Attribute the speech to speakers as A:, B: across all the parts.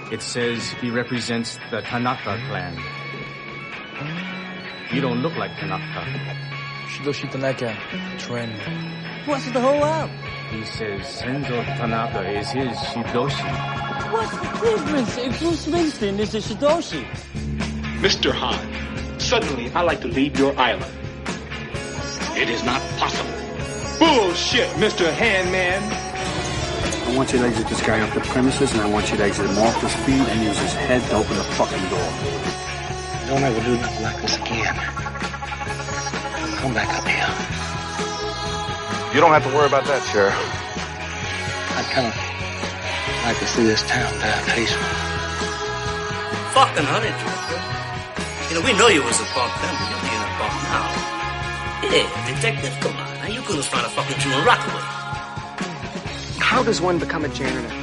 A: It says he represents the Tanaka clan. You don't look like Tanaka.
B: Shidoshi Tanaka, train.
C: What's the whole out?
A: He says Senzo Tanaka is his Shidoshi.
C: What's the difference if Bruce Springsteen is a Shidoshi?
D: Mr. Han, suddenly I like to leave your island. It is not possible. Bullshit, Mr. Handman.
E: I want you to exit this guy off the premises, and I want you to exit him off his feet and use his head to open the fucking door.
F: Don't ever do nothing like this again. Come back up here.
G: You don't have to worry about that, Sheriff.
F: I'd kind of like to see this town die peaceful.
H: Fucking honey, Director. You know, we know you was a punk then, but you're being a punk now. Yeah, detective, come on. Now you couldn't find a fucking Jew in Rockaway.
I: How does one become a janitor?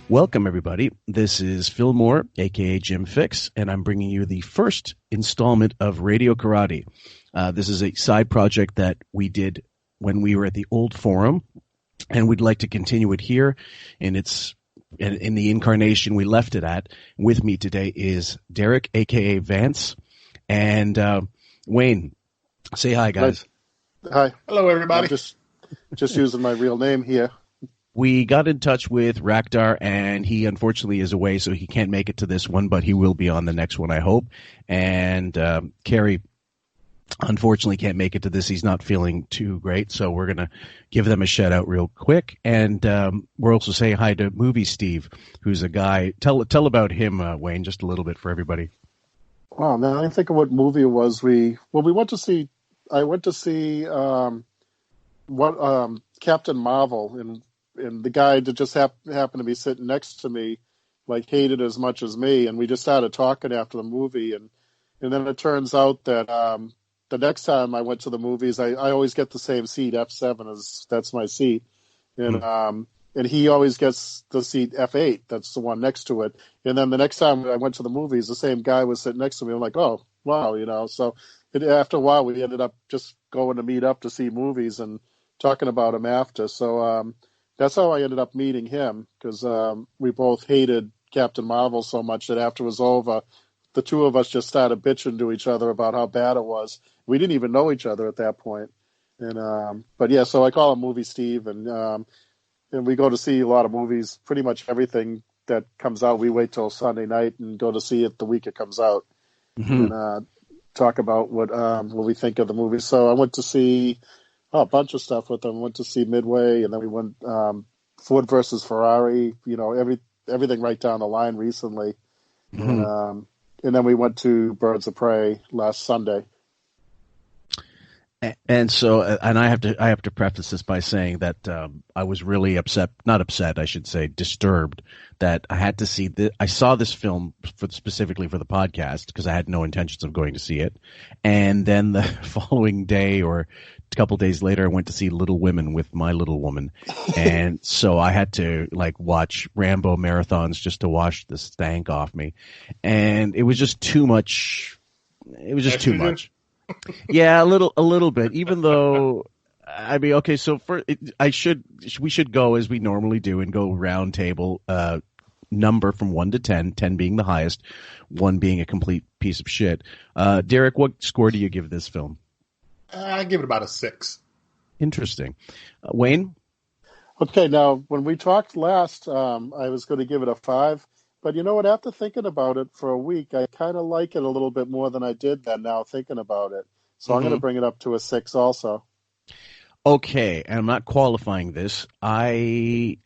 J: Welcome, everybody. This is Phil Moore, a.k.a. Jim Fix, and I'm bringing you the first installment of Radio Karate. This is a side project that we did when we were at the old forum, and we'd like to continue it here in the incarnation we left it at. With me today is Derek, a.k.a. Vance, and Wayne. Say hi, guys.
K: Hi.
L: Hello, everybody.
K: I'm just using my real name here.
J: We got in touch with Rakdar, and he unfortunately is away, so he can't make it to this one, but he will be on the next one, I hope. And Kerry unfortunately can't make it to this. He's not feeling too great, so we're going to give them a shout-out real quick. And we're also saying hi to Movie Steve, who's a guy. Tell about him, Wayne, just a little bit for everybody.
K: Wow, now I think of what movie it was. I went to see Captain Marvel, and the guy that just happened to be sitting next to me, like, hated it as much as me, and we just started talking after the movie, and then it turns out that the next time I went to the movies, I always get the same seat, F7, that's my seat, and he always gets the seat F8, that's the one next to it, and then the next time I went to the movies, the same guy was sitting next to me. I'm like, oh, wow, so after a while, we ended up just going to meet up to see movies and talking about them after. So that's how I ended up meeting him, because we both hated Captain Marvel so much that after it was over, the two of us just started bitching to each other about how bad it was. We didn't even know each other at that point. And but yeah, so I call him Movie Steve, and we go to see a lot of movies. Pretty much everything that comes out, we wait till Sunday night and go to see it the week it comes out. Mm-hmm. And talk about what we think of the movie. So I went to see a bunch of stuff with them. Went to see Midway, and then we went Ford versus Ferrari. Everything right down the line recently. Mm-hmm. And then we went to Birds of Prey last Sunday.
J: And so, and I have to preface this by saying that I was really disturbed that I had to see I saw this film specifically for the podcast because I had no intentions of going to see it. And then the following day or a couple days later, I went to see Little Women with my little woman. And so I had to watch Rambo marathons just to wash the stank off me. And it was just too much. It was just too much. Yeah, a little bit. Even though, I mean, okay. So we should go as we normally do and go round table, number from 1 to 10, 10 being the highest, 1 being a complete piece of shit. Derek, what score do you give this film?
L: I give it about a 6.
J: Interesting. Wayne?
K: Okay, now when we talked last, I was going to give it a 5. But you know what? After thinking about it for a week, I kind of like it a little bit more than I did then now thinking about it. So I'm going to bring it up to a 6 also.
J: Okay, and I'm not qualifying this. If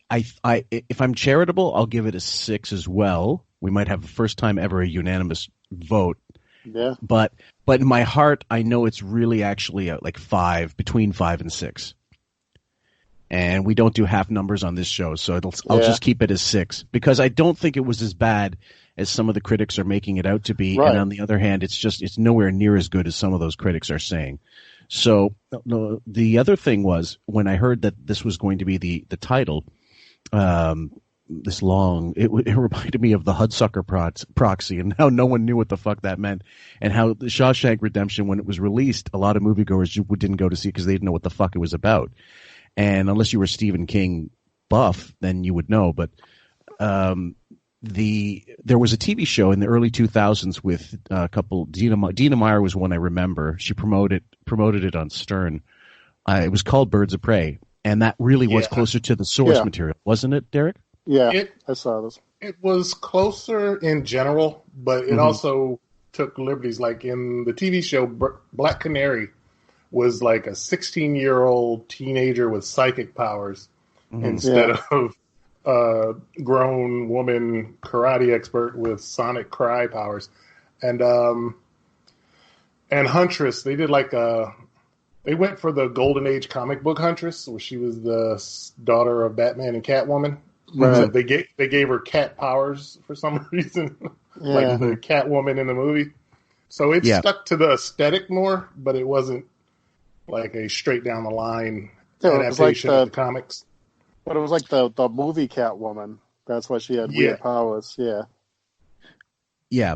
J: I'm charitable, I'll give it a 6 as well. We might have the first time ever a unanimous vote.
K: Yeah.
J: But in my heart, I know it's really actually like 5, between 5 and 6. And we don't do half numbers on this show, so I'll just keep it as 6 because I don't think it was as bad as some of the critics are making it out to be. Right. And on the other hand, it's nowhere near as good as some of those critics are saying. So the other thing was when I heard that this was going to be the title, this long, it reminded me of the Hudsucker Proxy and how no one knew what the fuck that meant, and how the Shawshank Redemption, when it was released, a lot of moviegoers didn't go to see it because they didn't know what the fuck it was about. And unless you were Stephen King buff, then you would know. But there was a TV show in the early 2000s with a couple. Dina Meyer was one I remember. She promoted it on Stern. It was called Birds of Prey, and that really was closer to the source material, wasn't it, Derek?
K: Yeah, I saw this.
L: It was closer in general, but it also took liberties. Like in the TV show, Black Canary was like a 16-year-old teenager with psychic powers instead of a grown woman karate expert with sonic cry powers. And Huntress, they did they went for the Golden Age comic book Huntress, where she was the daughter of Batman and Catwoman. Right. So they gave her cat powers for some reason, like the Catwoman in the movie. So it stuck to the aesthetic more, but it wasn't like a straight down the line adaptation of the comics.
K: But it was like the movie Catwoman. That's why she had weird powers. Yeah. Yeah.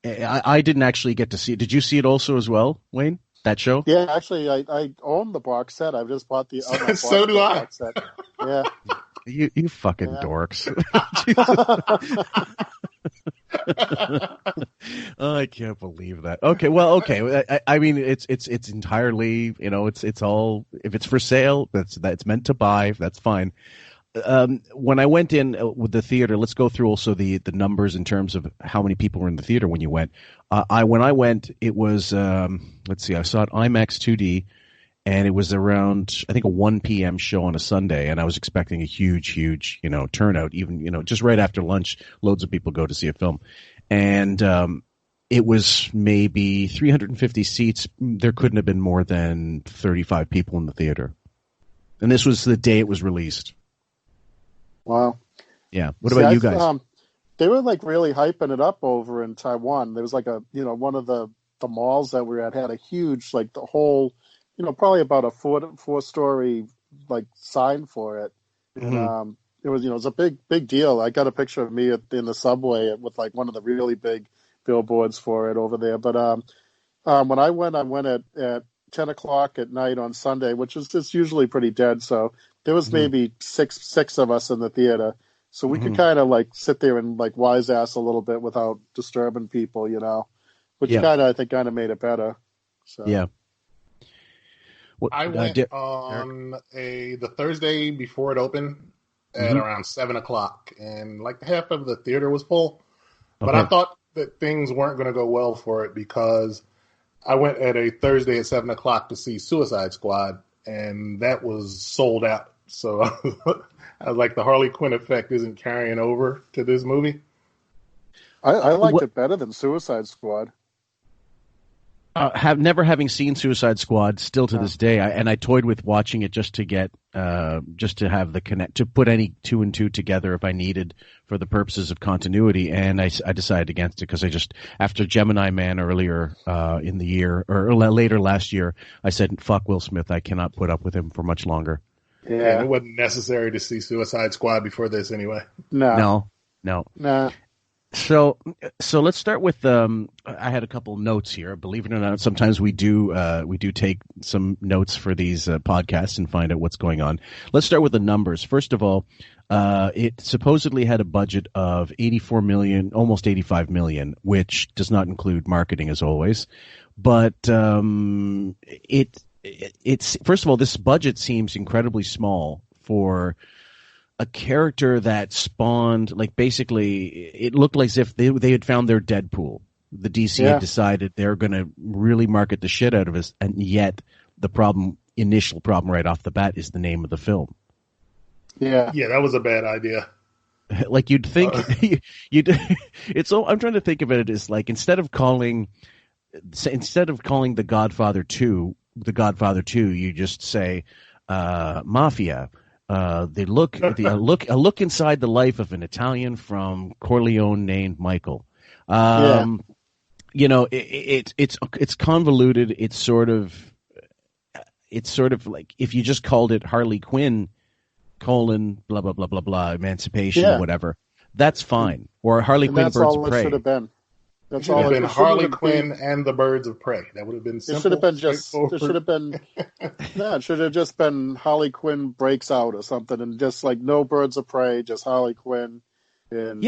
J: I didn't actually get to see it. Did you see it also as well, Wayne? That show?
K: Yeah, actually, I own the box set. I've just bought the
L: so do I.
K: Box set. Yeah.
J: You fucking dorks. Oh, I can't believe that. Okay, well, okay. I mean, it's entirely, it's all, if it's for sale, that's meant to buy. That's fine. When I went in with the theater, let's go through also the numbers in terms of how many people were in the theater when you went. When I went, it was let's see, I saw it IMAX 2D, and it was around, I think, a 1 p.m. show on a Sunday, and I was expecting a huge, turnout. Even just right after lunch, loads of people go to see a film, and it was maybe 350 seats. There couldn't have been more than 35 people in the theater, and this was the day it was released.
K: Wow.
J: Yeah. What about you guys?
K: They were like really hyping it up over in Taiwan. There was like one of the malls that we were at had a huge, like the whole, probably about a four-story like sign for it. And, it was a big deal. I got a picture of me in the subway with like one of the really big billboards for it over there. But when I went at 10 o'clock at night on Sunday, which is just usually pretty dead. So there was maybe six of us in the theater. So we could kind of like sit there and like wise ass a little bit without disturbing people, which I think made it better. So.
J: Yeah.
L: I went on the Thursday before it opened at around 7 o'clock, and like half of the theater was full. But I thought that things weren't going to go well for it because I went at a Thursday at 7 o'clock to see Suicide Squad, and that was sold out. So I was like, the Harley Quinn effect isn't carrying over to this movie.
K: I liked it better than Suicide Squad.
J: Never having seen Suicide Squad, still to this day, I toyed with watching it just to get, just to have the connect, to put any two and two together if I needed for the purposes of continuity, and I decided against it because after Gemini Man earlier in the year, or later last year, I said, fuck Will Smith, I cannot put up with him for much longer.
L: Yeah, it wasn't necessary to see Suicide Squad before this anyway.
J: No.
K: Nah.
J: So let's start with I had a couple notes here. Believe it or not, sometimes we do take some notes for these podcasts and find out what's going on. Let's start with the numbers. First of all, it supposedly had a budget of 84 million, almost 85 million, which does not include marketing as always. But it's first of all, this budget seems incredibly small for a character that spawned, like, basically it looked like as if they had found their Deadpool. The DC had decided they're going to really market the shit out of us, and yet the initial problem right off the bat is the name of the film.
L: Yeah, that was a bad idea.
J: Like, you'd think I'm trying to think of it as like, instead of calling The Godfather 2, you just say Mafia. A look inside the life of an Italian from Corleone named Michael. It's convoluted. It's sort of like if you just called it Harley Quinn : blah blah blah blah blah, emancipation or whatever. That's fine. Or Harley Quinn: Birds of Prey.
K: Should have been. That's
L: all. It should have been Harley Quinn
K: been,
L: and the Birds of Prey. That would have been simple.
K: It should have been just. It should have been. No, it should have just been Harley Quinn breaks out or something, and just like no Birds of Prey, just Harley Quinn, and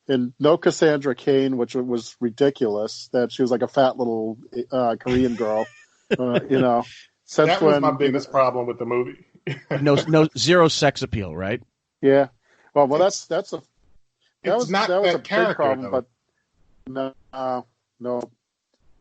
K: and no Cassandra Cain, which was ridiculous. That she was like a fat little Korean girl. Since
L: that was my biggest problem with the movie.
J: no, zero sex appeal, right?
K: Yeah. Well, that's a.
L: That was not that character, big problem,
K: but no.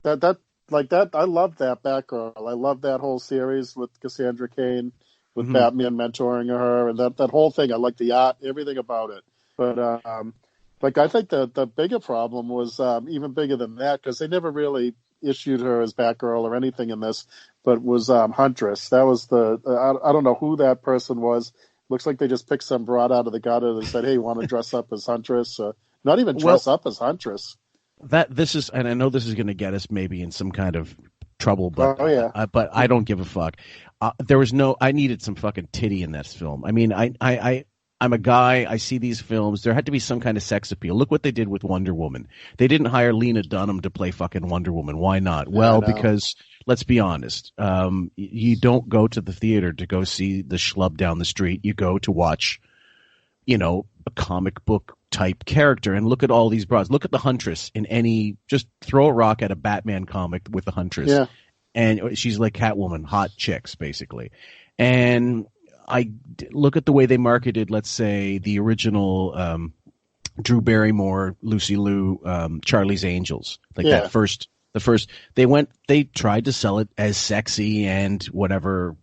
K: That I love that Batgirl. I love that whole series with Cassandra Cain, with Batman mentoring her, and that whole thing. I like the art, everything about it. But I think the bigger problem was even bigger than that, because they never really issued her as Batgirl or anything in this, but was Huntress. That was I don't know who that person was. Looks like they just picked some broad out of the gutter and said, "Hey, you want to dress up as Huntress?" Not even dress up as Huntress.
J: And I know this is going to get us maybe in some kind of trouble, but but I don't give a fuck. I needed some fucking titty in this film. I mean, I'm a guy. I see these films. There had to be some kind of sex appeal. Look what they did with Wonder Woman. They didn't hire Lena Dunham to play fucking Wonder Woman. Why not? Well, because let's be honest. You don't go to the theater to go see the schlub down the street. You go to watch, a comic book type character. And look at all these broads. Look at the Huntress just throw a rock at a Batman comic with the Huntress. Yeah. And she's like Catwoman, hot chicks, basically. And I look at the way they marketed, let's say, the original Drew Barrymore, Lucy Liu, Charlie's Angels. The first, they tried to sell it as sexy and whatever,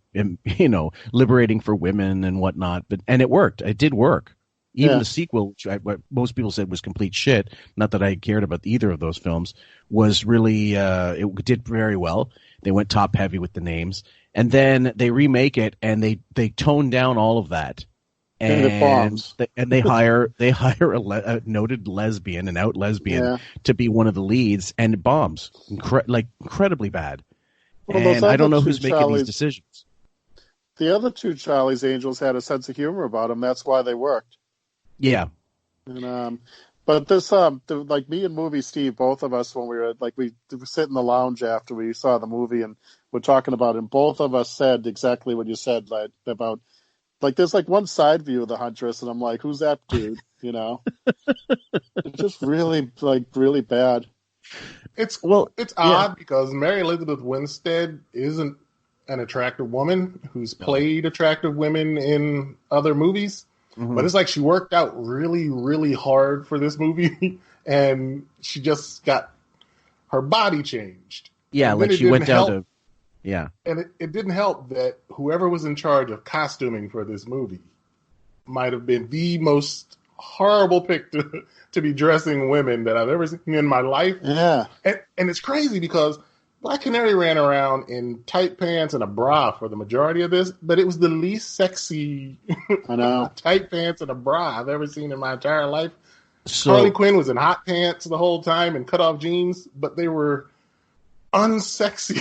J: liberating for women and whatnot. And it worked. It did work. Even the sequel, which what most people said was complete shit, not that I cared about either of those films, was really, it did very well. They went top heavy with the names. And then they remake it, and they tone down all of that, and they hire a noted lesbian, an out lesbian, to be one of the leads, and it bombs incredibly bad. Well, and I don't know who's making these decisions.
K: The other two Charlie's Angels had a sense of humor about them. That's why they worked.
J: Yeah.
K: And but this like me and Movie Steve, both of us, when we were we sit in the lounge after we saw the movie and we're talking about it, and both of us said exactly what you said, about there's one side view of the Huntress, and I'm like, who's that dude? It's just really really bad.
L: It's odd because Mary Elizabeth Winstead isn't an attractive woman who's played attractive women in other movies. Mm-hmm. But it's like she worked out really, really hard for this movie, and she just got her body changed.
J: Yeah, she went down to... Yeah.
L: And it didn't help that whoever was in charge of costuming for this movie might have been the most horrible pick to be dressing women that I've ever seen in my life.
K: Yeah.
L: And it's crazy because Black Canary ran around in tight pants and a bra for the majority of this, but it was the least sexy tight pants and a bra I've ever seen in my entire life. So, Harley Quinn was in hot pants the whole time and cut-off jeans, but they were unsexy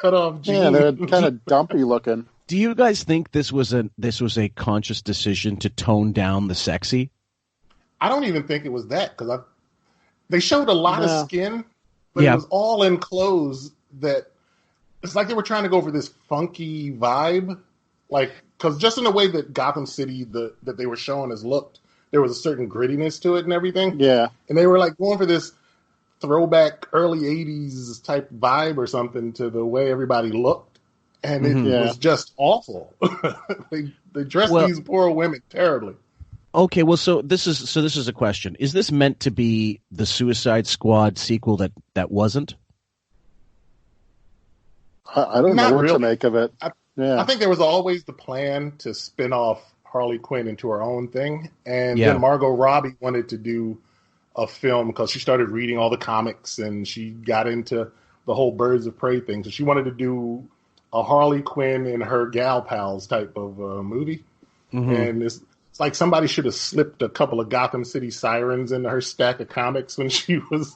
L: cut-off jeans.
K: Yeah, they're kind of dumpy looking.
J: Do you guys think this was a conscious decision to tone down the sexy?
L: I don't even think it was that, because they showed a lot of skin, but it was all in clothes that it's like they were trying to go for this funky vibe, because just in the way that Gotham City that they were showing us looked, there was a certain grittiness to it and everything.
K: Yeah, and
L: they were going for this throwback early 80s type vibe or something to the way everybody looked, and it was just awful. They dressed these poor women terribly.
J: Okay, well, so this is a question. Is this meant to be the Suicide Squad sequel that wasn't?
K: I don't know what to make of it.
L: I think there was always the plan to spin off Harley Quinn into her own thing, and then Margot Robbie wanted to do a film because she started reading all the comics and she got into the whole Birds of Prey thing. So she wanted to do a Harley Quinn and her gal pals type of movie, and it's like somebody should have slipped a couple of Gotham City sirens into her stack of comics when she was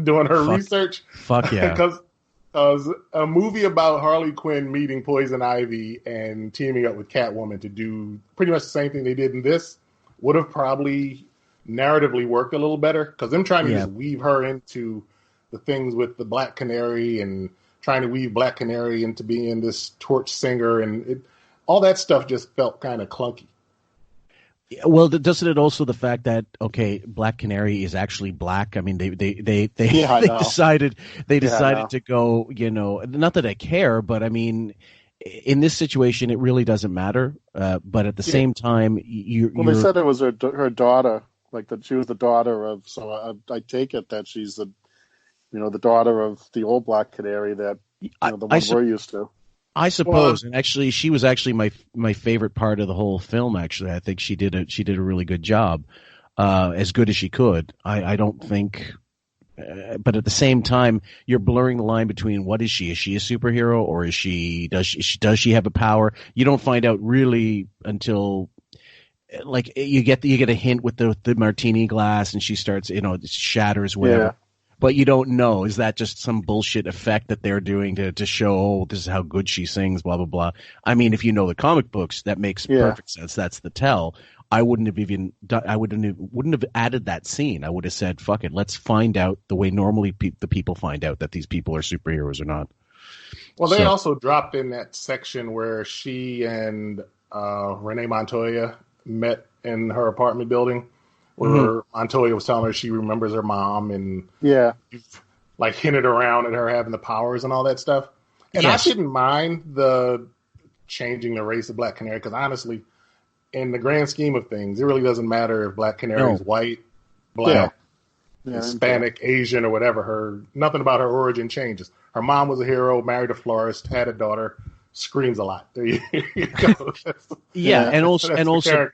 L: doing her research.
J: Fuck yeah.
L: Because a movie about Harley Quinn meeting Poison Ivy and teaming up with Catwoman to do pretty much the same thing they did in this would have probably narratively worked a little better, because them trying to just weave her into the things with the Black Canary and trying to weave Black Canary into being this torch singer, and all that stuff just felt kind of clunky.
J: Well, doesn't it also the fact that Black Canary is actually black? I mean, they decided to go. Not that I care, but I mean, in this situation, it really doesn't matter. But at the same time,
K: they said it was her daughter, like that she was the daughter of. So I take it that she's the daughter of the old Black Canary that the one we're used to.
J: I suppose, and actually, she was actually my favorite part of the whole film. Actually, I think she did a really good job, as good as she could. I don't think, but at the same time, you're blurring the line between what is she? Is she a superhero, or does she have a power? You don't find out really until, like, you get a hint with the martini glass, and she starts, it shatters whatever. Yeah. But you don't know. Is that just some bullshit effect that they're doing to show, this is how good she sings, blah, blah, blah. I mean, if you know the comic books, that makes perfect sense. That's the tell. I wouldn't have added that scene. I would have said, fuck it, let's find out the way normally the people find out that these people are superheroes or not.
L: Well, they also dropped in that section where she and Renee Montoya met in her apartment building, where Montoya was telling her she remembers her mom, and like hinted around at her having the powers and all that stuff. And I didn't mind the changing the race of Black Canary, because honestly, in the grand scheme of things, it really doesn't matter if Black Canary is white, black, Hispanic, Asian, or whatever. Nothing about her origin changes. Her mom was a hero, married a florist, had a daughter, screams a lot. There you go.
J: And also.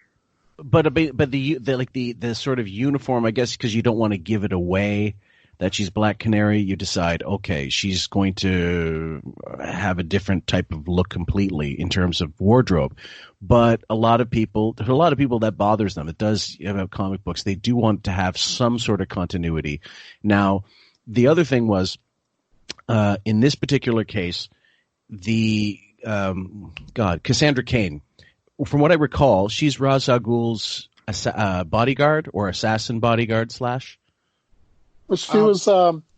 J: But the sort of uniform, I guess, because you don't want to give it away that she's Black Canary, you decide, okay, she's going to have a different type of look completely in terms of wardrobe. But there's a lot of people that bothers them. It does about comic books. They do want to have some sort of continuity. Now, the other thing was, in this particular case, Cassandra Cain. From what I recall, she's Ra's al Ghul's bodyguard or assassin bodyguard /
K: Well, she was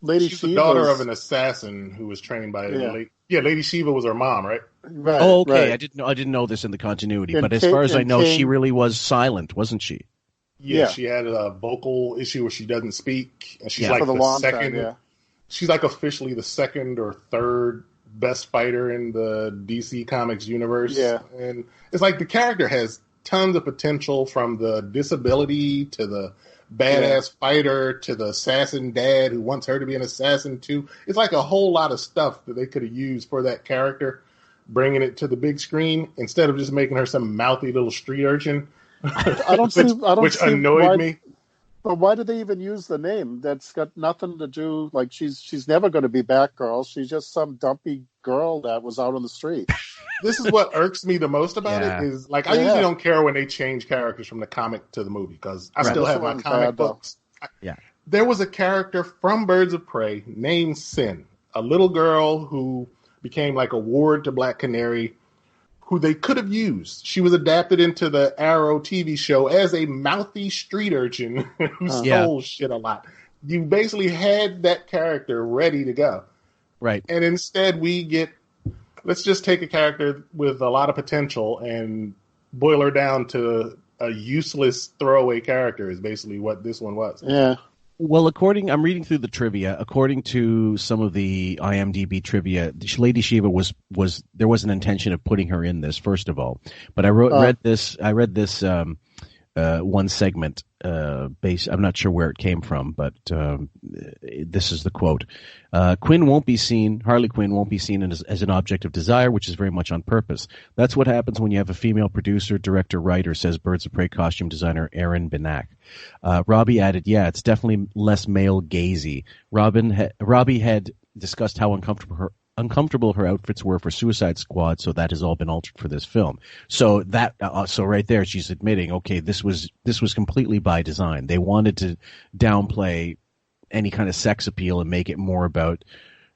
K: Lady Shiva.
L: She's the daughter of an assassin who was trained by Lady Shiva was her mom, right?
K: Right.
J: Oh, okay.
K: Right.
J: I didn't know this in the continuity, but as far as I know, she really was silent, wasn't she?
L: Yeah, she had a vocal issue where she doesn't speak, and she's like the second. Time, she's like officially the second or third best fighter in the DC Comics universe. Yeah. And it's like the character has tons of potential, from the disability to the badass fighter to the assassin dad who wants her to be an assassin too. It's like a whole lot of stuff that they could have used for that character, bringing it to the big screen instead of just making her some mouthy little street urchin. Which annoyed me.
K: But why did they even use the name? That's got nothing to do. Like, she's never going to be Batgirl. She's just some dumpy girl that was out on the street.
L: This is what irks me the most about it. Is like, I usually don't care when they change characters from the comic to the movie, because I still have my comic books. There was a character from Birds of Prey named Sin, a little girl who became like a ward to Black Canary, who they could have used. She was adapted into the Arrow TV show as a mouthy street urchin who stole shit a lot. You basically had that character ready to go.
J: Right.
L: And instead let's just take a character with a lot of potential and boil her down to a useless throwaway character, is basically what this one was.
K: Yeah.
J: Well, I'm reading through the trivia. According to some of the IMDb trivia, Lady Shiva was there was an intention of putting her in this, first of all. But I read this one segment. I'm not sure where it came from, but this is the quote. Harley Quinn won't be seen as an object of desire, which is very much on purpose. That's what happens when you have a female producer, director, writer, says Birds of Prey costume designer Aaron Benak. Robbie added, it's definitely less male gazy. Robbie had discussed how uncomfortable her outfits were for Suicide Squad, so that has all been altered for this film. So that, so right there, she's admitting, okay, this was completely by design. They wanted to downplay any kind of sex appeal and make it more about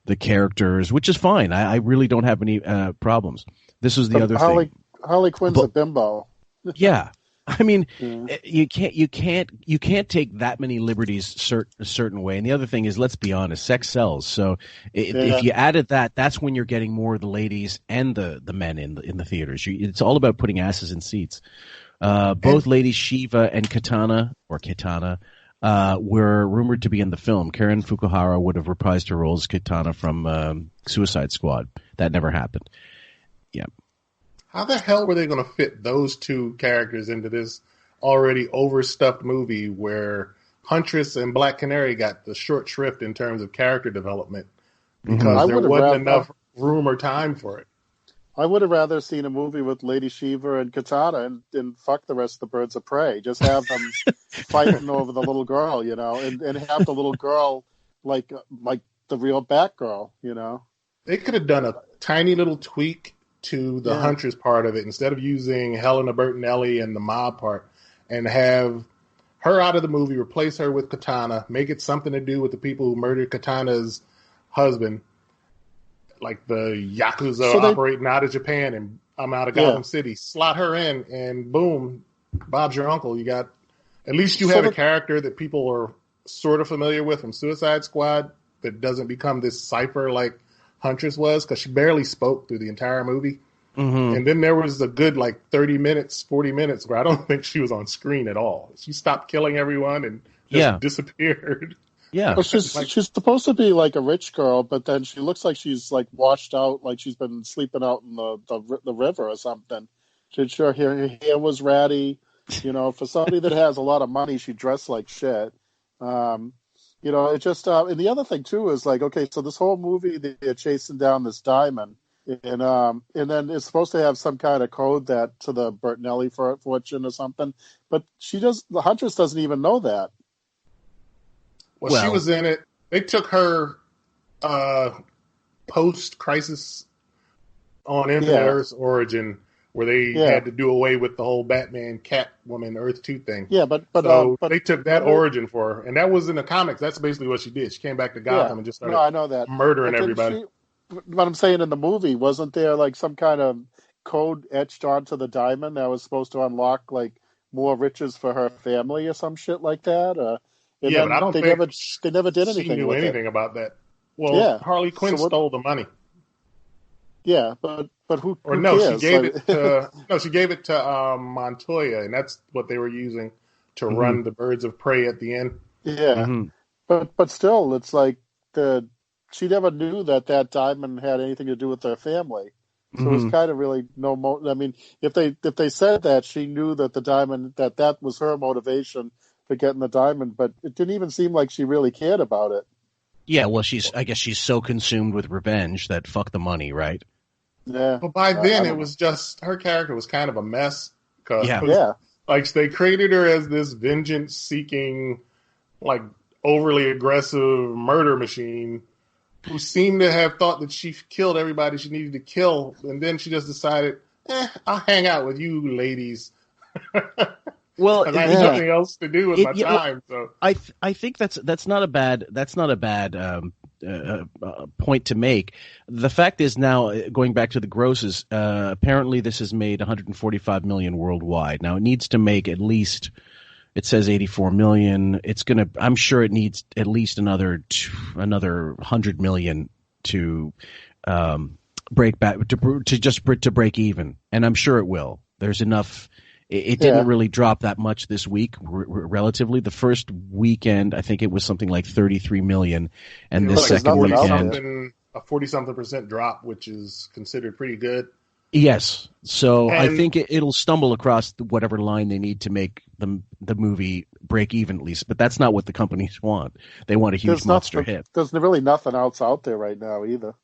J: the characters, which is fine. I really don't have any problems. This was the other thing.
K: Harley Quinn's a bimbo.
J: Yeah. I mean, you can't take that many liberties a certain way. And the other thing is, let's be honest, sex sells. So if you added that, that's when you're getting more of the ladies and the men in the theaters. It's all about putting asses in seats. Both ladies Shiva and Kitana were rumored to be in the film. Karen Fukuhara would have reprised her role as Kitana from Suicide Squad. That never happened. Yeah.
L: How the hell were they going to fit those two characters into this already overstuffed movie where Huntress and Black Canary got the short shrift in terms of character development because there wasn't enough room or time for it?
K: I would have rather seen a movie with Lady Shiva and Kitana and fuck the rest of the Birds of Prey. Just have them fighting over the little girl, and have the little girl like the real Batgirl,
L: They could have done a tiny little tweak to the Huntress part of it instead of using Helena Bertinelli and the mob part, and have her out of the movie, replace her with Kitana, make it something to do with the people who murdered Kitana's husband, like the Yakuza operating out of Japan and I'm out of Gotham City. Slot her in and boom, Bob's your uncle. You got, at least you have a character that people are sort of familiar with from Suicide Squad that doesn't become this cipher like Huntress was, because she barely spoke through the entire movie. Mm-hmm. And then there was a good 30 minutes, 40 minutes where I don't think she was on screen at all. She stopped killing everyone and just disappeared.
J: Yeah.
K: Well, she's supposed to be like a rich girl, but then she looks like she's washed out, like she's been sleeping out in the river or something. Her hair was ratty. For somebody that has a lot of money, she dressed like shit. It just and the other thing too is okay, so this whole movie they're chasing down this diamond, and then it's supposed to have some kind of code that to the Bertinelli fortune or something, but the Huntress doesn't even know that.
L: Well, she was in it. They took her post-crisis on Infinite Earth's origin, where they had to do away with the whole Batman, Catwoman, Earth 2 thing.
K: Yeah, but
L: they took that origin for her, and that was in the comics. That's basically what she did. She came back to Gotham and just started murdering everybody.
K: But I'm saying in the movie, wasn't there some kind of code etched onto the diamond that was supposed to unlock more riches for her family or some shit like that?
L: But I don't think
K: they never did anything.
L: She knew
K: with
L: anything about that. Well, Harley Quinn stole the money.
K: Yeah, but who?
L: Or no, cares? She gave it to she gave it to Montoya, and that's what they were using to run the Birds of Prey at the end.
K: Yeah, but still, it's she never knew that diamond had anything to do with their family. So it was kind of really I mean, if they said that she knew that the diamond that was her motivation for getting the diamond, but it didn't even seem like she really cared about it.
J: Yeah, well, I guess she's so consumed with revenge that fuck the money, right?
K: Yeah.
L: But by then, it was just her character was kind of a mess. They created her as this vengeance-seeking, overly aggressive murder machine who seemed to have thought that she killed everybody she needed to kill, and then she just decided, I'll hang out with you ladies.
J: Well,
L: I have nothing else to do with my time. So
J: I think that's not a bad point to make. The fact is now, going back to the grosses, apparently this has made 145 million worldwide. Now it needs to make at least, it says 84 million. I'm sure it needs at least another 100 million to break back to break even, and I'm sure it will. There's enough. It didn't really drop that much this week, relatively. The first weekend, I think it was something like 33 million, and this second weekend,
L: a 40-something% drop, which is considered pretty good.
J: Yes, so I think it'll stumble across whatever line they need to make the movie break even, at least. But that's not what the companies want. They want a huge monster hit.
K: There's really nothing else out there right now either.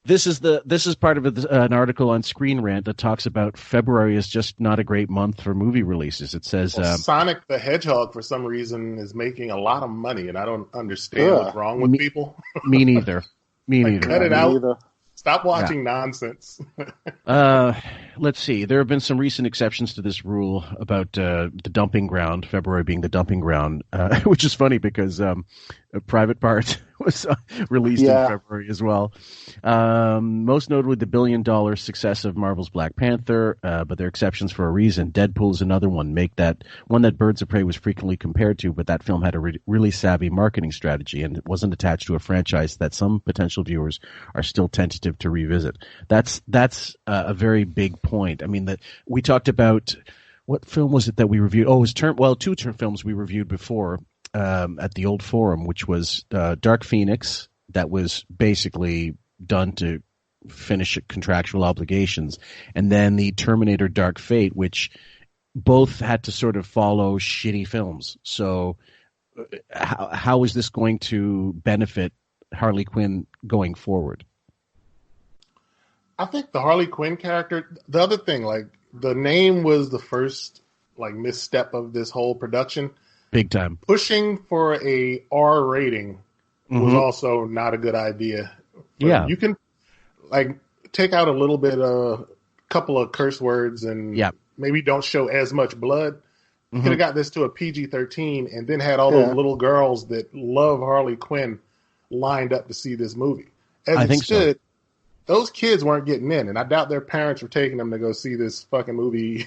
J: This is part of an article on Screen Rant that talks about February is just not a great month for movie releases. It says
L: Sonic the Hedgehog for some reason is making a lot of money, and I don't understand what's wrong with people.
J: Me neither.
L: Cut it out. Stop watching nonsense.
J: Let's see. There have been some recent exceptions to this rule about the dumping ground, February being the dumping ground, which is funny because Private Parts was released in February as well. Most notably, the billion-dollar success of Marvel's Black Panther, but there are exceptions for a reason. Deadpool is another one. One that Birds of Prey was frequently compared to, but that film had a really savvy marketing strategy, and it wasn't attached to a franchise that some potential viewers are still tentative to revisit. That's a very big point. I mean, that we talked about. What film was it that we reviewed? Oh, it was two films we reviewed before at the old forum, which was Dark Phoenix, that was basically done to finish contractual obligations, and then the Terminator Dark Fate, which both had to sort of follow shitty films. So how is this going to benefit Harley Quinn going forward?
L: I think the Harley Quinn character, the other thing, like, the name was the first misstep of this whole production.
J: Big time.
L: Pushing for a R rating was also not a good idea. But you can take out a little bit, a couple of curse words, and maybe don't show as much blood. You could have got this to a PG-13 and then had all those little girls that love Harley Quinn lined up to see this movie.
J: I think so.
L: Those kids weren't getting in, and I doubt their parents were taking them to go see this fucking movie.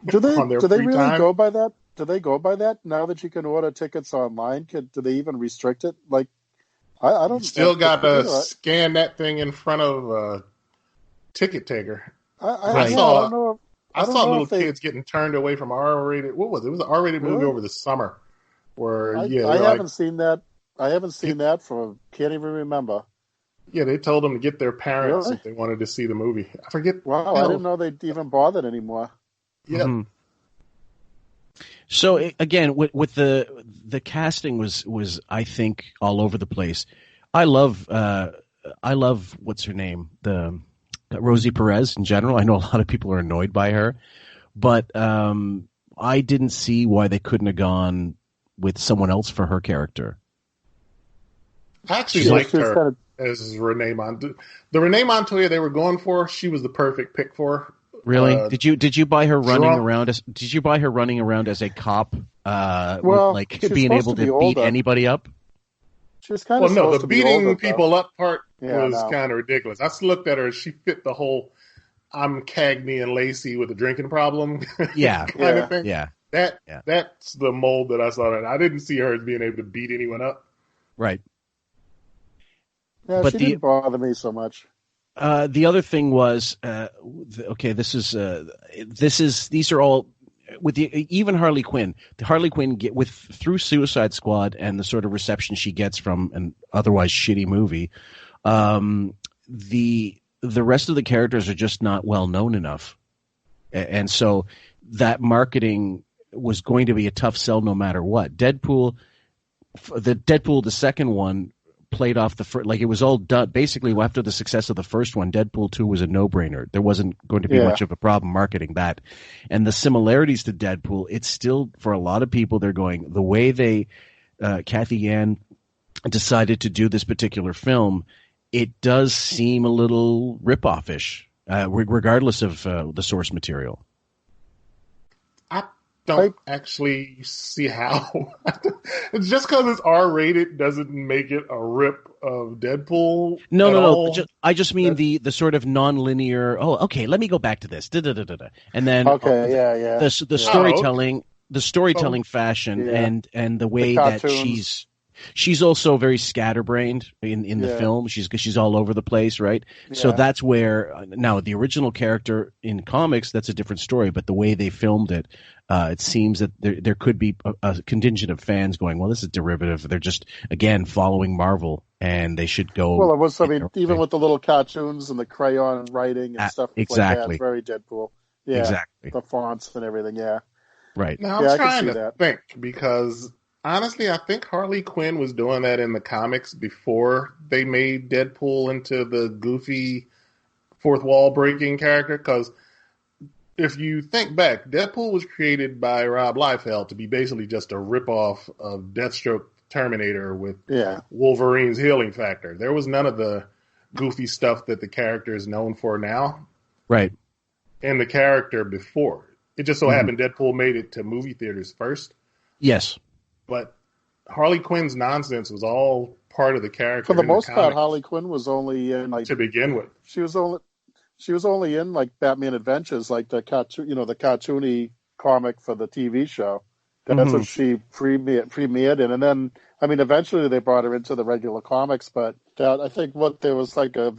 K: Do they really
L: time.
K: go by that? Do they go by that now that you can order tickets online? Do they even restrict it? Like, I don't.
L: Still got to scan that thing in front of a ticket taker. I saw little kids getting turned away from R-rated. What was it? It was an R-rated movie over the summer. Where I
K: haven't seen that. I haven't seen that for can't even remember.
L: Yeah, they told them to get their parents if they wanted to see the movie. I forget.
K: Wow, I didn't know they'd even bothered anymore.
L: Yeah.
J: Mm-hmm. So again, with the casting was I think all over the place. I love what's her name, the Rosie Perez in general. I know a lot of people are annoyed by her, but I didn't see why they couldn't have gone with someone else for her character.
L: I actually liked her. As Renee Montoya. The Renee Montoya they were going for, she was the perfect pick for her.
J: Really? Did you buy her running around as a cop? Being able to beat anybody up?
K: She was kind of
L: the beating people up part was kind of ridiculous. I looked at her; she fit the whole "I'm Cagney and Lacey with a drinking problem" kind of thing. Yeah, that's the mold that I saw. I didn't see her as being able to beat anyone up.
J: Right.
K: Yeah, but she didn't bother me so much.
J: The other thing was, these are all with even Harley Quinn. The Harley Quinn through Suicide Squad and the sort of reception she gets from an otherwise shitty movie. The rest of the characters are just not well known enough, and so that marketing was going to be a tough sell no matter what. Deadpool, the second one, played off the first, it was all done. Basically, after the success of the first one, Deadpool 2 was a no-brainer. There wasn't going to be much of a problem marketing that. And the similarities to Deadpool, it's still, for a lot of people, they're going, the way they, Kathy Yan decided to do this particular film, it does seem a little rip-off-ish, regardless of the source material.
L: Don't actually see how. Just because it's R-rated doesn't make it a rip of Deadpool.
J: No. I just mean the sort of non-linear. Oh, okay. Let me go back to this. And then the storytelling, the storytelling fashion, and the way that she's also very scatterbrained in the film. She's all over the place, right? Yeah. So that's where now the original character in comics, that's a different story. But the way they filmed it, it seems that there could be a contingent of fans going, well, this is derivative. They're just, again, following Marvel, and they should go.
K: Well, it was, even with the little cartoons and the crayon writing and stuff like that, very Deadpool. Yeah, exactly. The fonts and everything,
J: Right.
L: Now, I'm trying to think, because honestly, I think Harley Quinn was doing that in the comics before they made Deadpool into the goofy fourth wall breaking character, because if you think back, Deadpool was created by Rob Liefeld to be basically just a ripoff of Deathstroke Terminator with Wolverine's healing factor. There was none of the goofy stuff that the character is known for now.
J: Right.
L: And the character before. It just so happened Deadpool made it to movie theaters first.
J: Yes.
L: But Harley Quinn's nonsense was all part of the character.
K: For the most part, Harley Quinn was only in
L: to begin with.
K: She was only in Batman Adventures, like the cartoon, the cartoony comic for the TV show. That's what she premiered in, and then eventually they brought her into the regular comics. But I think there was like a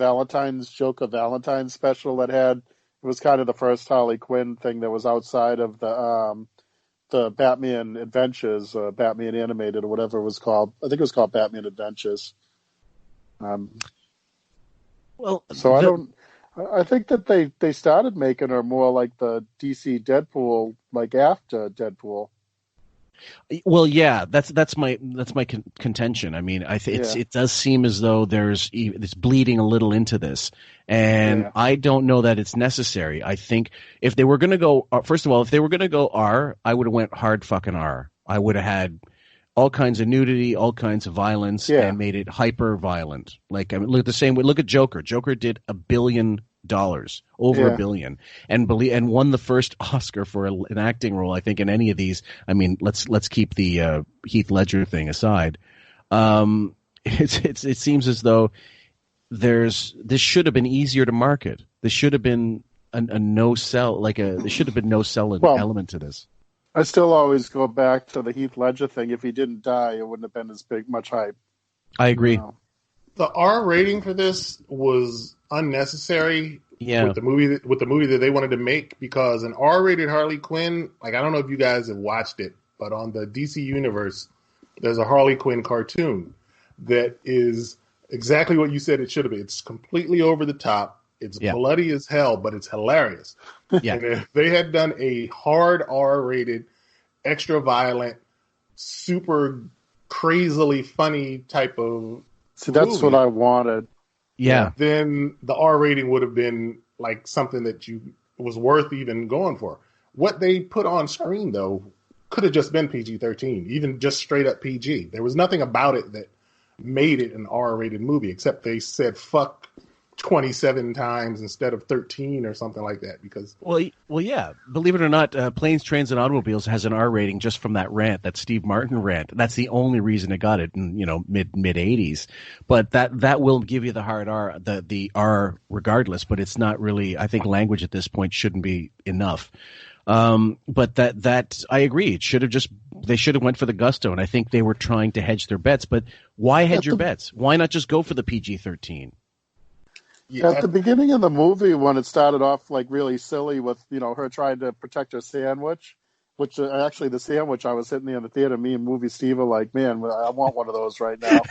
K: Joker Valentine's special that it was kind of the first Harley Quinn thing that was outside of the Batman Adventures, Batman Animated, or whatever it was called. I think it was called Batman Adventures. I think that they started making her more like the DC Deadpool, like after Deadpool.
J: Well, yeah, that's my contention. I mean, it does seem as though it's bleeding a little into this, and I don't know that it's necessary. I think if they were going to go, first of all, if they were going to go R, I would have went hard fucking R. I would have had all kinds of nudity, all kinds of violence, and made it hyper violent. Like, look the same way. Look at Joker. Joker did $1 billion. Over $1 billion, and won the first Oscar for an acting role, I think, in any of these. I mean, let's keep the Heath Ledger thing aside. It seems as though this should have been easier to market. This should have been a no sell, there should have been no selling element to this.
K: I still always go back to the Heath Ledger thing. If he didn't die, it wouldn't have been as much hype.
J: I agree.
L: The R rating for this was unnecessary with the movie that they wanted to make, because an R-rated Harley Quinn, I don't know if you guys have watched it, but on the DC Universe, there's a Harley Quinn cartoon that is exactly what you said it should have been. It's completely over the top. It's bloody as hell, but it's hilarious. Yeah. And if they had done a hard R-rated, extra violent, super crazily funny type of
K: that's what I wanted.
J: Yeah.
L: Then the R rating would have been like something that was worth even going for. What they put on screen, though, could have just been PG-13, even just straight up PG. There was nothing about it that made it an R-rated movie, except they said fuck 27 times instead of 13 or something like that. Because
J: well, yeah. Believe it or not, Planes, Trains, and Automobiles has an R rating just from that rant, that Steve Martin rant. That's the only reason it got it in mid 80s. But that will give you the hard R, the R regardless. But it's not really. I think language at this point shouldn't be enough. But that I agree. They should have went for the gusto, and I think they were trying to hedge their bets. But why hedge your bets? Why not just go for the PG-13?
K: Yeah. At the beginning of the movie, when it started off like really silly with her trying to protect her sandwich, which actually the sandwich, I was sitting in the theater, me and Movie Steve were like, man, I want one of those right now.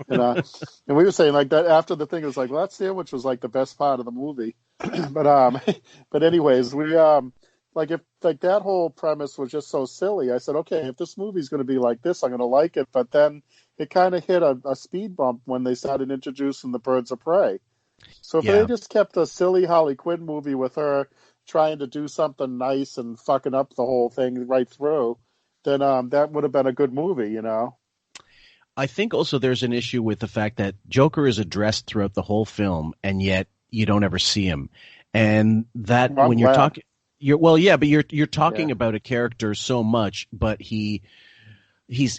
K: And we were saying like that after the thing, it was like, well, that sandwich was like the best part of the movie. But anyways, we if that whole premise was just so silly, I said, okay, if this movie's going to be like this, I'm going to like it. But then it kind of hit a speed bump when they started introducing the Birds of Prey. So if they just kept a silly Harley Quinn movie with her trying to do something nice and fucking up the whole thing right through, then that would have been a good movie,
J: I think also there's an issue with the fact that Joker is addressed throughout the whole film, and yet you don't ever see him. And that when you're talking, you're talking about a character so much, but he's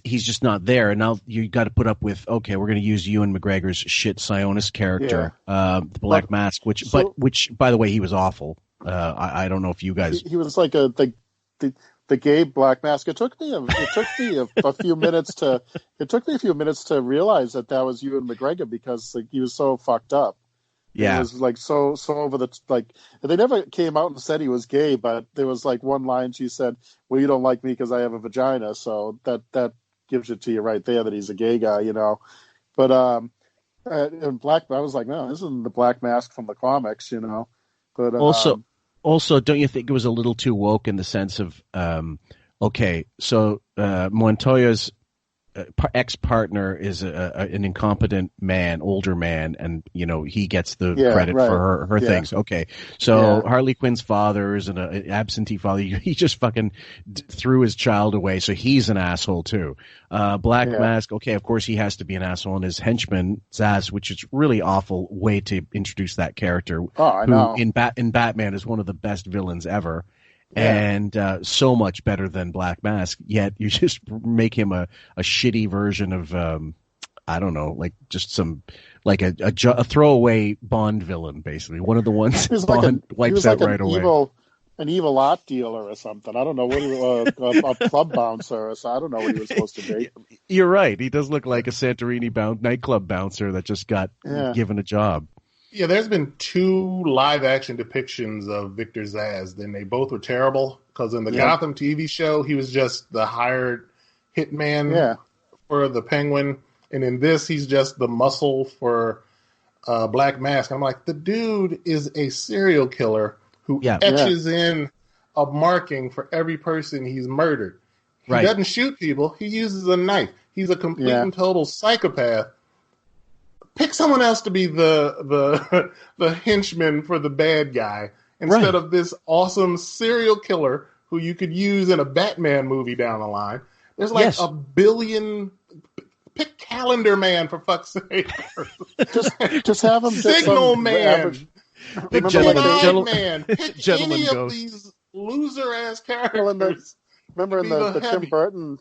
J: just not there. And now you got to put up with, okay, we're going to use Ewan McGregor's shit Sionis character, the Black Mask, which by the way, he was awful. I don't know if you guys. He
K: was like the gay Black Mask. It took me a few minutes to realize that was Ewan McGregor, because he was so fucked up.
J: Yeah,
K: it was like so over the they never came out and said he was gay, but there was like one line she said, "Well, you don't like me because I have a vagina," so that gives it to you right there that he's a gay guy, But in Black, I was like, no, this isn't the Black Mask from the comics, But
J: also, don't you think it was a little too woke in the sense of, okay, so Montoya's ex-partner is an incompetent man, older man, and he gets the credit for her things. Okay, so Harley Quinn's father is an absentee father. He just fucking threw his child away, so he's an asshole too. Black Mask, okay, of course he has to be an asshole, and his henchman Zaz, which is really awful way to introduce that character.
K: Oh, I know.
J: In Batman is one of the best villains ever. and so much better than Black Mask. Yet you just make him a shitty version of I don't know, like just some like a throwaway Bond villain, basically one of the ones Bond wipes out right away.
K: An evil art dealer or something. I don't know what he was, a club bouncer. Or so I don't know what he was supposed to be.
J: You're right. He does look like a Santorini nightclub bouncer that just got given a job.
L: Yeah, there's been 2 live-action depictions of Victor Zsasz, and they both were terrible, because in the Gotham TV show, he was just the hired hitman for the Penguin, and in this, he's just the muscle for Black Mask. I'm like, the dude is a serial killer who etches in a marking for every person he's murdered. He doesn't shoot people. He uses a knife. He's a complete and total psychopath. Pick someone else to be the henchman for the bad guy instead of this awesome serial killer who you could use in a Batman movie down the line. There's like a billion. Pick Calendar Man, for fuck's sake.
K: just have him.
L: Signal Man.
J: Big
L: Man. Pick any of these loser-ass characters.
K: Remember in the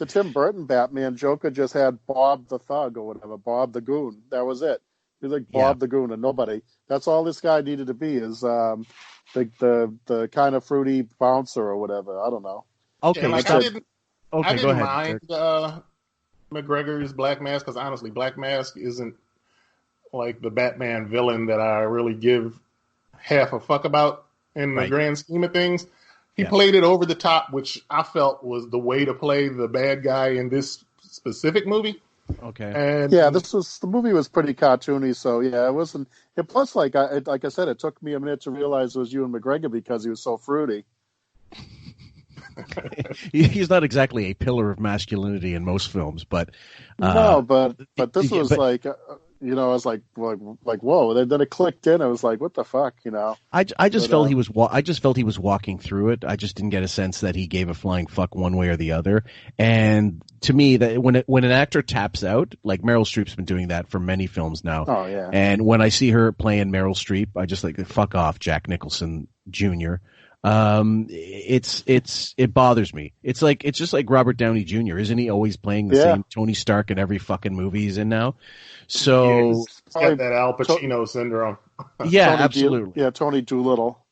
K: Tim Burton Batman, Joker just had Bob the Thug or whatever, Bob the Goon. That was it. He was like Bob the Goon and nobody. That's all this guy needed to be is the kind of fruity bouncer or whatever. I don't know.
L: Okay, I didn't mind McGregor's Black Mask, because honestly, Black Mask isn't like the Batman villain that I really give half a fuck about in the grand scheme of things. He played it over the top, which I felt was the way to play the bad guy in this specific movie.
J: Okay.
L: And
K: the movie was pretty cartoony, so it wasn't. And plus, like I said, it took me a minute to realize it was Ewan McGregor because he was so fruity.
J: He's not exactly a pillar of masculinity in most films, but
K: but this was like. I was like, whoa! Then it clicked in. I was like, what the fuck,
J: I just felt he was. I just felt he was walking through it. I just didn't get a sense that he gave a flying fuck one way or the other. And to me, that when an actor taps out, like Meryl Streep's been doing that for many films now.
K: Oh yeah.
J: And when I see her playing Meryl Streep, I just like fuck off, Jack Nicholson Jr. It bothers me. It's just like Robert Downey Jr. Isn't he always playing the same Tony Stark in every fucking movie he's in now? So
L: he's got that Al Pacino syndrome.
J: Yeah, absolutely.
K: Tony Doolittle.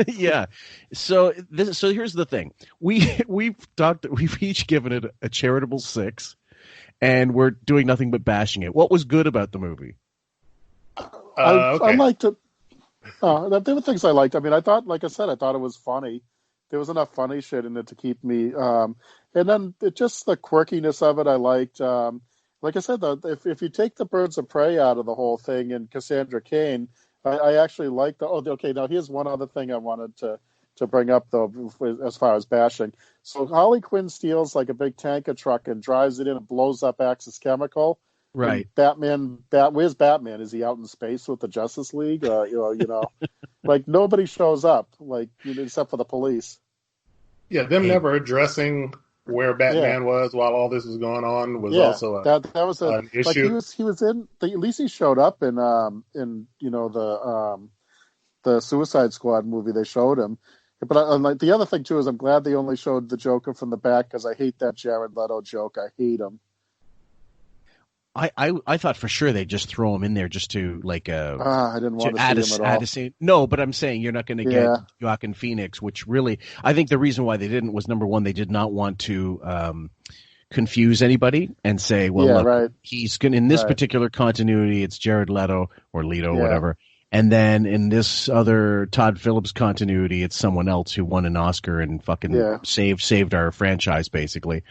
J: Yeah. So here's the thing. We've each given it a charitable 6, and we're doing nothing but bashing it. What was good about the movie?
K: I liked it. There were things I liked. I mean, I thought it was funny. There was enough funny shit in it to keep me. And then just the quirkiness of it, I liked. Like I said, though, if you take the Birds of Prey out of the whole thing and Cassandra Cain, I actually liked now here's one other thing I wanted to bring up, though, as far as bashing. So Harley Quinn steals like a big tanker truck and drives it in and blows up Axis Chemical.
J: Right.
K: Where's Batman? Is he out in space with the Justice League? Like nobody shows up, like except for the police.
L: Yeah, them never addressing where Batman was while all this was going on was also
K: that was an issue. Like he was in. At least he showed up in the Suicide Squad movie. They showed him. But like the other thing too is I'm glad they only showed the Joker from the back because I hate that Jared Leto joke. I hate him.
J: I thought for sure they'd just throw him in there just to like
K: I didn't want to see him at all.
J: No, but I'm saying you're not going to get Joaquin Phoenix, which really I think the reason why they didn't was number one, they did not want to confuse anybody and say, well, he's going in this particular continuity, it's Jared Leto or Leto, whatever. And then in this other Todd Phillips continuity, it's someone else who won an Oscar and fucking saved our franchise basically.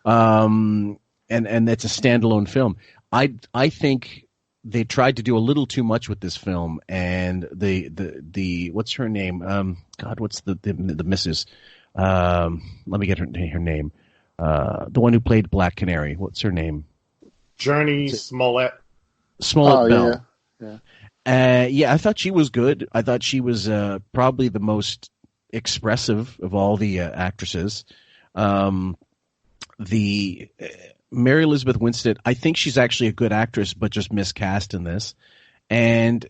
J: And it's a standalone film. I think they tried to do a little too much with this film, and the what's her name? What's the missus? Let me get her name. The one who played Black Canary. What's her name?
L: Journey Smollett.
J: Bell. I thought she was good. I thought she was probably the most expressive of all the actresses. Mary Elizabeth Winstead, I think she's actually a good actress, but just miscast in this. And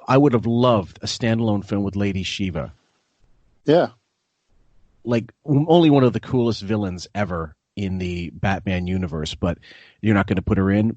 J: I would have loved a standalone film with Lady Shiva.
K: Yeah.
J: Like, only one of the coolest villains ever in the Batman universe, but you're not going to put her in.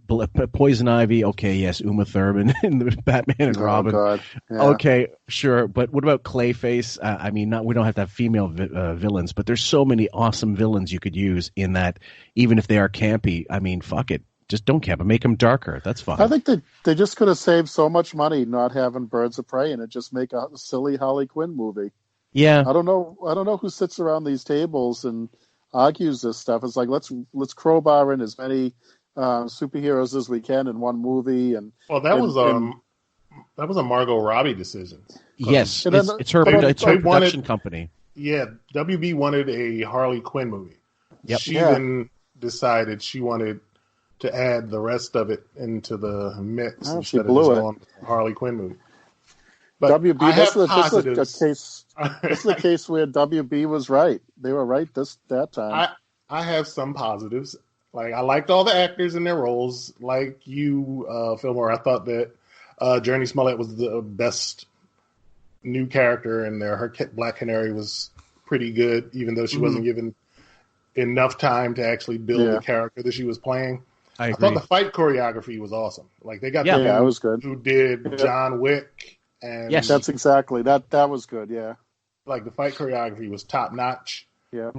J: Poison Ivy, okay, yes, Uma Thurman in the Batman and Robin.
K: God. Yeah.
J: Okay, sure, but what about Clayface? I mean, we don't have to have female villains, but there's so many awesome villains you could use in that, even if they are campy. I mean, fuck it. Just don't camp and make them darker. That's fine.
K: I think they just could have saved so much money not having Birds of Prey and just make a silly Harley Quinn movie.
J: Yeah.
K: I don't know who sits around these tables and argues this stuff. It's like let's crowbar in as many superheroes as we can in one movie. And
L: that was a Margot Robbie decision.
J: Yes, it's her production company.
L: Yeah, WB wanted a Harley Quinn movie.
J: Yep.
L: She then decided she wanted to add the rest of it into the mix instead of just going with a Harley Quinn movie. But
K: WB, this is a case where WB was right. They were right that time.
L: I have some positives. Like, I liked all the actors in their roles. Like you, Fillmore, I thought that Journey Smollett was the best new character in there. Her Black Canary was pretty good, even though she wasn't given enough time to actually build the character that she was playing. I thought the fight choreography was awesome. Like, they got the
K: it was good.
L: Who did John Wick. And
J: yes,
K: that's exactly that was good. Yeah,
L: like the fight choreography was top notch.
K: Yeah,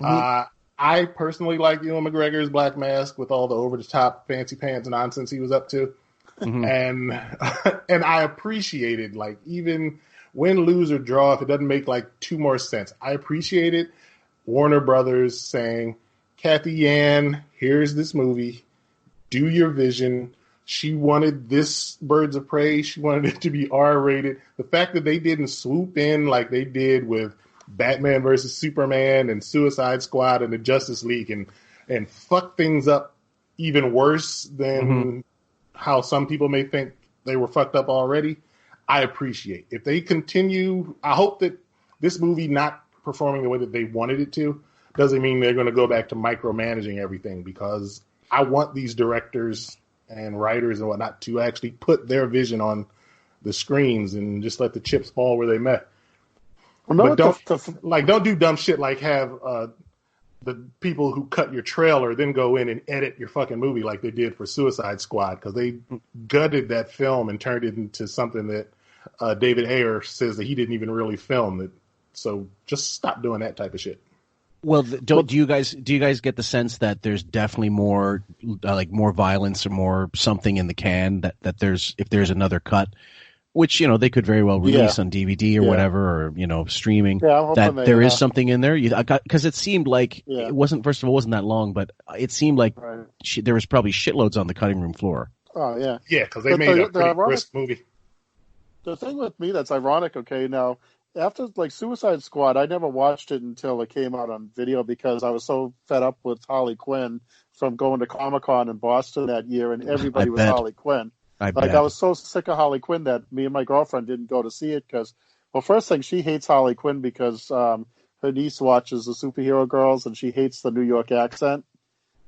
L: I personally like Ewan McGregor's Black Mask with all the over the top fancy pants nonsense he was up to, and I appreciated, like, even win, lose or draw, if it doesn't make like too more sense, I appreciated Warner Brothers saying, Kathy Yan, here's this movie, do your vision. She wanted this Birds of Prey. She wanted it to be R-rated. The fact that they didn't swoop in like they did with Batman versus Superman and Suicide Squad and the Justice League and fuck things up even worse than how some people may think they were fucked up already, I appreciate. If they continue, I hope that this movie not performing the way that they wanted it to doesn't mean they're going to go back to micromanaging everything, because I want these directors and writers and whatnot to actually put their vision on the screens and just let the chips fall where they may. Well, but don't do dumb shit like have the people who cut your trailer then go in and edit your fucking movie like they did for Suicide Squad, because they gutted that film and turned it into something that David Ayer says that he didn't even really film it. So just stop doing that type of shit.
J: Well, do you guys get the sense that there's definitely more more violence or more something in the can, that there's, if there's another cut, which, they could very well release on DVD or whatever, or streaming, that there is something in there? Because it seemed like it wasn't, first of all, wasn't that long, but it seemed like there was probably shitloads on the cutting room floor.
K: Oh yeah,
L: because they made a pretty brisk movie.
K: The thing with me that's ironic, okay, now, after Suicide Squad, I never watched it until it came out on video, because I was so fed up with Harley Quinn from going to Comic-Con in Boston that year, and everybody was Harley Quinn. I was so sick of Harley Quinn that me and my girlfriend didn't go to see it because, well, first thing, she hates Harley Quinn because her niece watches the superhero girls and she hates the New York accent.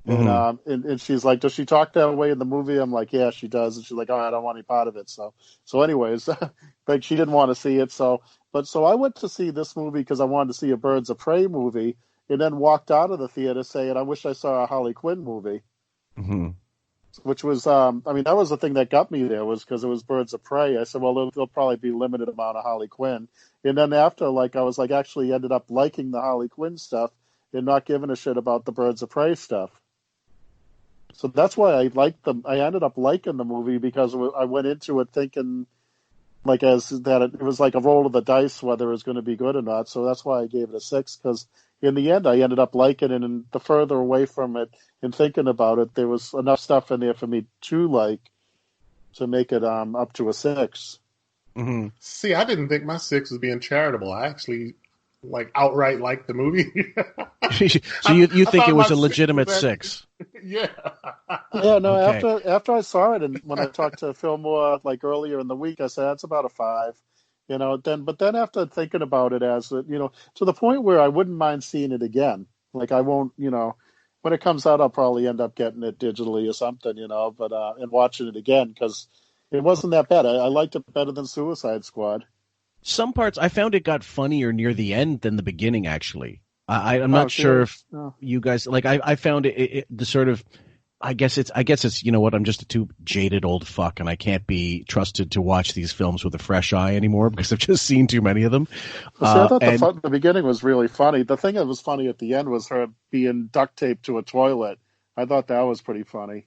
K: And she's like, does she talk that way in the movie? I'm like, yeah, she does. And she's like, oh, I don't want any part of it. So anyways, she didn't want to see it. So I went to see this movie because I wanted to see a Birds of Prey movie, and then walked out of the theater saying, I wish I saw a Harley Quinn movie. Which was, that was the thing that got me there, was because it was Birds of Prey. I said, well, there'll probably be limited amount of Harley Quinn. And then after, I was actually ended up liking the Harley Quinn stuff and not giving a shit about the Birds of Prey stuff. So that's why I liked them. I ended up liking the movie because I went into it thinking it was like a roll of the dice whether it was going to be good or not. So that's why I gave it a 6, because in the end I ended up liking it, and the further away from it and thinking about it, there was enough stuff in there for me to make it up to a 6.
L: See, I didn't think my 6 was being charitable. I actually outright liked the movie.
J: So you think it was a legitimate 6?
L: Yeah.
K: Yeah, no, okay. After I saw it, and when I talked to Fillmore earlier in the week, I said that's about a 5. But then after thinking about it as to the point where I wouldn't mind seeing it again. I won't, when it comes out, I'll probably end up getting it digitally or something, but and watching it again, because it wasn't that bad. I liked it better than Suicide Squad.
J: Some parts I found it got funnier near the end than the beginning. Actually, I'm not sure if you guys like. I found it the sort of. I guess it's you know what, I'm just a too jaded old fuck and I can't be trusted to watch these films with a fresh eye anymore because I've just seen too many of them.
K: I thought the beginning was really funny. The thing that was funny at the end was her being duct taped to a toilet. I thought that was pretty funny.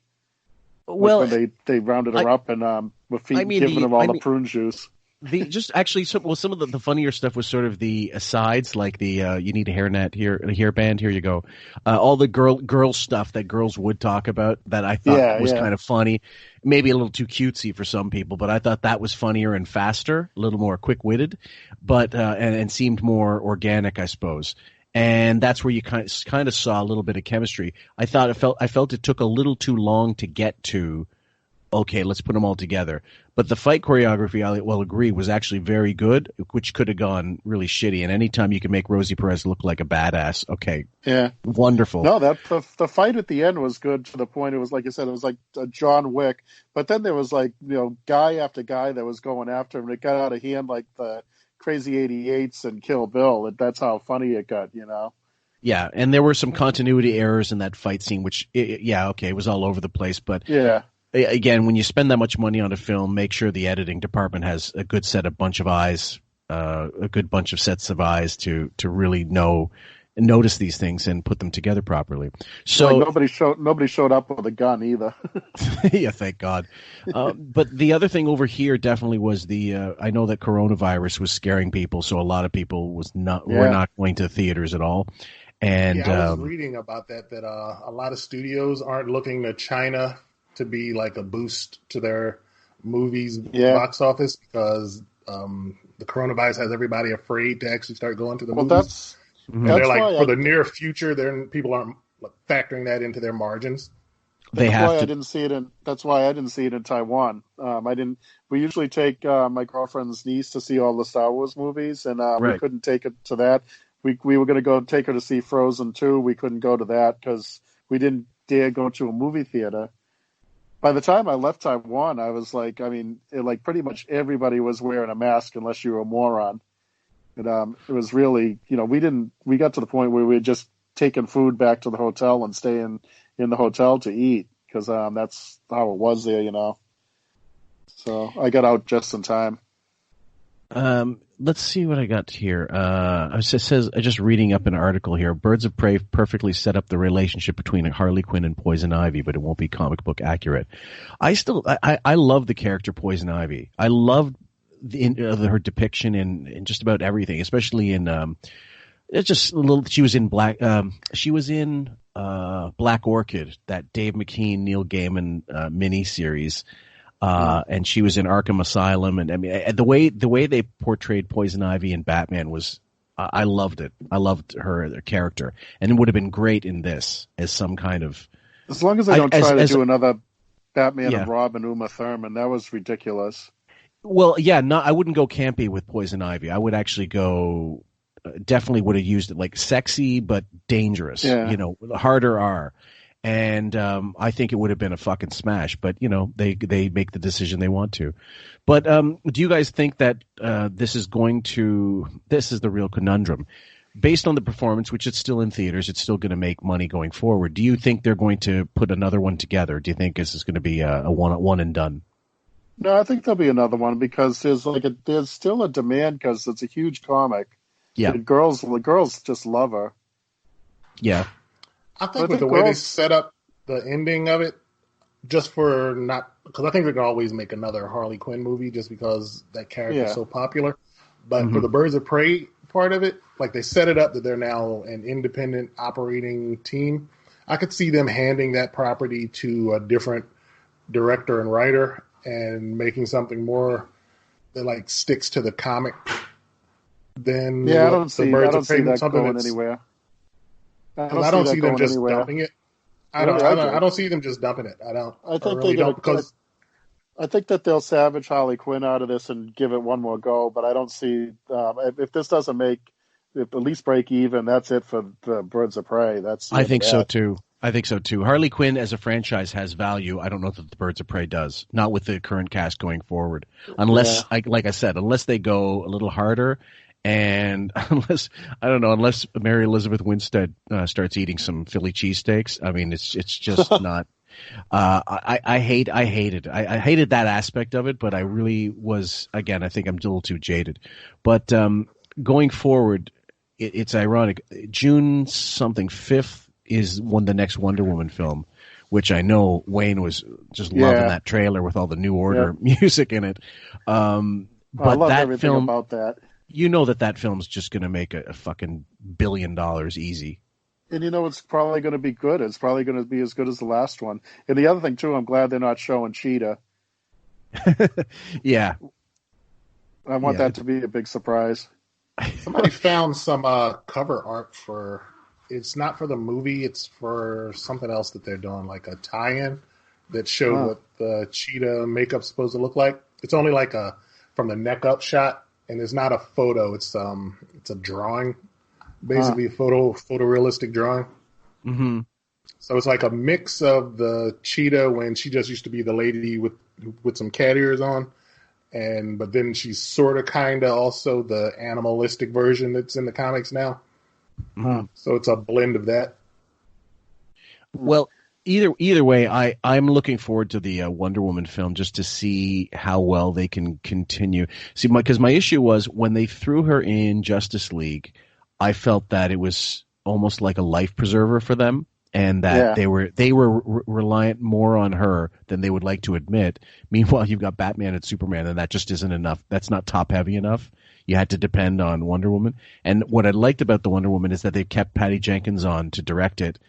J: Well,
K: when they rounded her up and giving her all the prune juice.
J: Some of the funnier stuff was sort of the asides, like the you need a hairnet here, a hairband, here you go. All the girl stuff that girls would talk about that I thought was kind of funny, maybe a little too cutesy for some people, but I thought that was funnier and faster, a little more quick-witted, but and seemed more organic, I suppose. And that's where you kind of saw a little bit of chemistry. I felt it took a little too long to get to. Okay, let's put them all together. But the fight choreography, I will agree, was actually very good, which could have gone really shitty. And anytime you can make Rosie Perez look like a badass, okay, wonderful.
K: No, the fight at the end was good to the point. It was like you said, it was like a John Wick. But then there was like guy after guy that was going after him. It got out of hand like the Crazy 88s and Kill Bill. That's how funny it got,
J: Yeah, and there were some continuity errors in that fight scene, which it was all over the place, but
K: yeah.
J: Again, when you spend that much money on a film, make sure the editing department has a good bunch of eyes, a good bunch of sets of eyes to really notice these things and put them together properly. So
K: nobody showed up with a gun either.
J: Yeah, thank God. But the other thing over here definitely was I know that coronavirus was scaring people, so a lot of people were not going to theaters at all. And
L: I was reading about that a lot of studios aren't looking to China to be like a boost to their movies box office because the coronavirus has everybody afraid to actually start going to the movies.
K: That's
L: they're like for the near future, people aren't factoring that into their margins.
J: That's why
K: I didn't see it in Taiwan. We usually take my girlfriend's niece to see all the Star Wars movies, and we couldn't take it to that. We were going to go take her to see Frozen 2. We couldn't go to that because we didn't dare go to a movie theater. By the time I left Taiwan, I was like, pretty much everybody was wearing a mask unless you were a moron. And it was really, we got to the point where we were just taking food back to the hotel and staying in the hotel to eat because that's how it was there, So I got out just in time.
J: Let's see what I got here. It says, just reading up an article here, Birds of Prey perfectly set up the relationship between Harley Quinn and Poison Ivy, but it won't be comic book accurate. I love the character Poison Ivy. I loved her depiction in just about everything, especially in, she was in Black Orchid, that Dave McKean, Neil Gaiman, mini series. And she was in Arkham Asylum, and I mean the way they portrayed Poison Ivy in Batman was, I loved it. I loved her character, and it would have been great in this as some kind of.
K: As long as they don't try to do another Batman and Robin, Uma Thurman, that was ridiculous.
J: Well, yeah, I wouldn't go campy with Poison Ivy. I would actually go. Definitely would have used it like sexy but dangerous.
K: Yeah.
J: Harder R. And I think it would have been a fucking smash, but they make the decision they want to. But do you guys think that this is the real conundrum? Based on the performance, which it's still in theaters, it's still going to make money going forward. Do you think they're going to put another one together? Do you think this is going to be a one and done?
K: No, I think there'll be another one because there's still a demand because it's a huge comic.
J: Yeah,
K: the girls just love her.
J: Yeah.
L: I think with the way they set up the ending of it, because I think they can always make another Harley Quinn movie just because that character is so popular. But for the Birds of Prey part of it, like they set it up that they're now an independent operating team. I could see them handing that property to a different director and writer and making something more that sticks to the comic than
K: I don't see that going anywhere.
L: I don't see them just dumping it. I don't see them just dumping it. I
K: think that they'll salvage Harley Quinn out of this and give it one more go. But I don't see if this doesn't make at least break even. That's it for the Birds of Prey.
J: I think so too. Harley Quinn as a franchise has value. I don't know that the Birds of Prey does. Not with the current cast going forward. Unless, like I said, unless they go a little harder, and unless Mary Elizabeth Winstead starts eating some Philly cheesesteaks. I mean, it's just not. I hated that aspect of it, but I really was. Again, I think I'm a little too jaded. But going forward, it's ironic. June 5th is the next Wonder Woman film, which I know Wayne was just loving that trailer with all the New Order music in it. But
K: I love everything film, about that.
J: You know that film's just going to make a fucking $1 billion easy.
K: And it's probably going to be good. It's probably going to be as good as the last one. And the other thing, too, I'm glad they're not showing Cheetah.
J: Yeah.
K: I want that to be a big surprise.
L: Somebody found some cover art for... It's not for the movie. It's for something else that they're doing, like a tie-in that showed what the cheetah makeup's supposed to look like. It's only like from the neck up shot, and it's not a photo. It's a drawing, basically a photorealistic drawing.
J: Mm-hmm.
L: So it's like a mix of the cheetah when she just used to be the lady with some cat ears on, but then she's sort of kind of also the animalistic version that's in the comics now.
J: Mm-hmm.
L: So it's a blend of that.
J: Well, either way, I'm looking forward to the Wonder Woman film just to see how well they can continue. See, because my issue was when they threw her in Justice League, I felt that it was almost like a life preserver for them, and that they were reliant more on her than they would like to admit. Meanwhile, you've got Batman and Superman, and that just isn't enough. That's not top heavy enough. You had to depend on Wonder Woman. And what I liked about the Wonder Woman is that they kept Patty Jenkins on to direct it,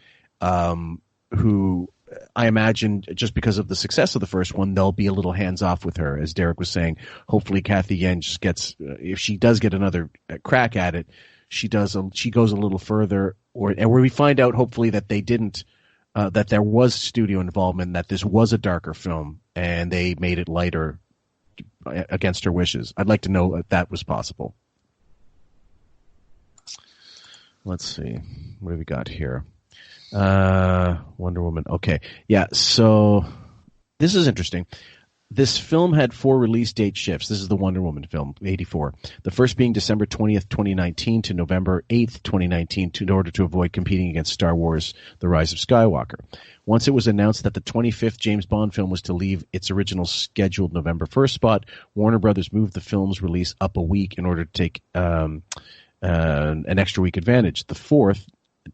J: who I imagine just because of the success of the first one, they'll be a little hands off with her. As Derek was saying, hopefully Kathy Yen just gets, if she does get another crack at it, she goes a little further, and where we find out hopefully that they didn't, that there was studio involvement, that this was a darker film, and they made it lighter against her wishes. I'd like to know if that was possible. Let's see. What have we got here? Wonder Woman. Okay. Yeah, so this is interesting. This film had 4 release date shifts. This is the Wonder Woman film, 84. The first being December 20th, 2019 to November 8th, 2019 in order to avoid competing against Star Wars The Rise of Skywalker. Once it was announced that the 25th James Bond film was to leave its original scheduled November 1st spot, Warner Brothers moved the film's release up a week in order to take an extra week advantage. The 4th,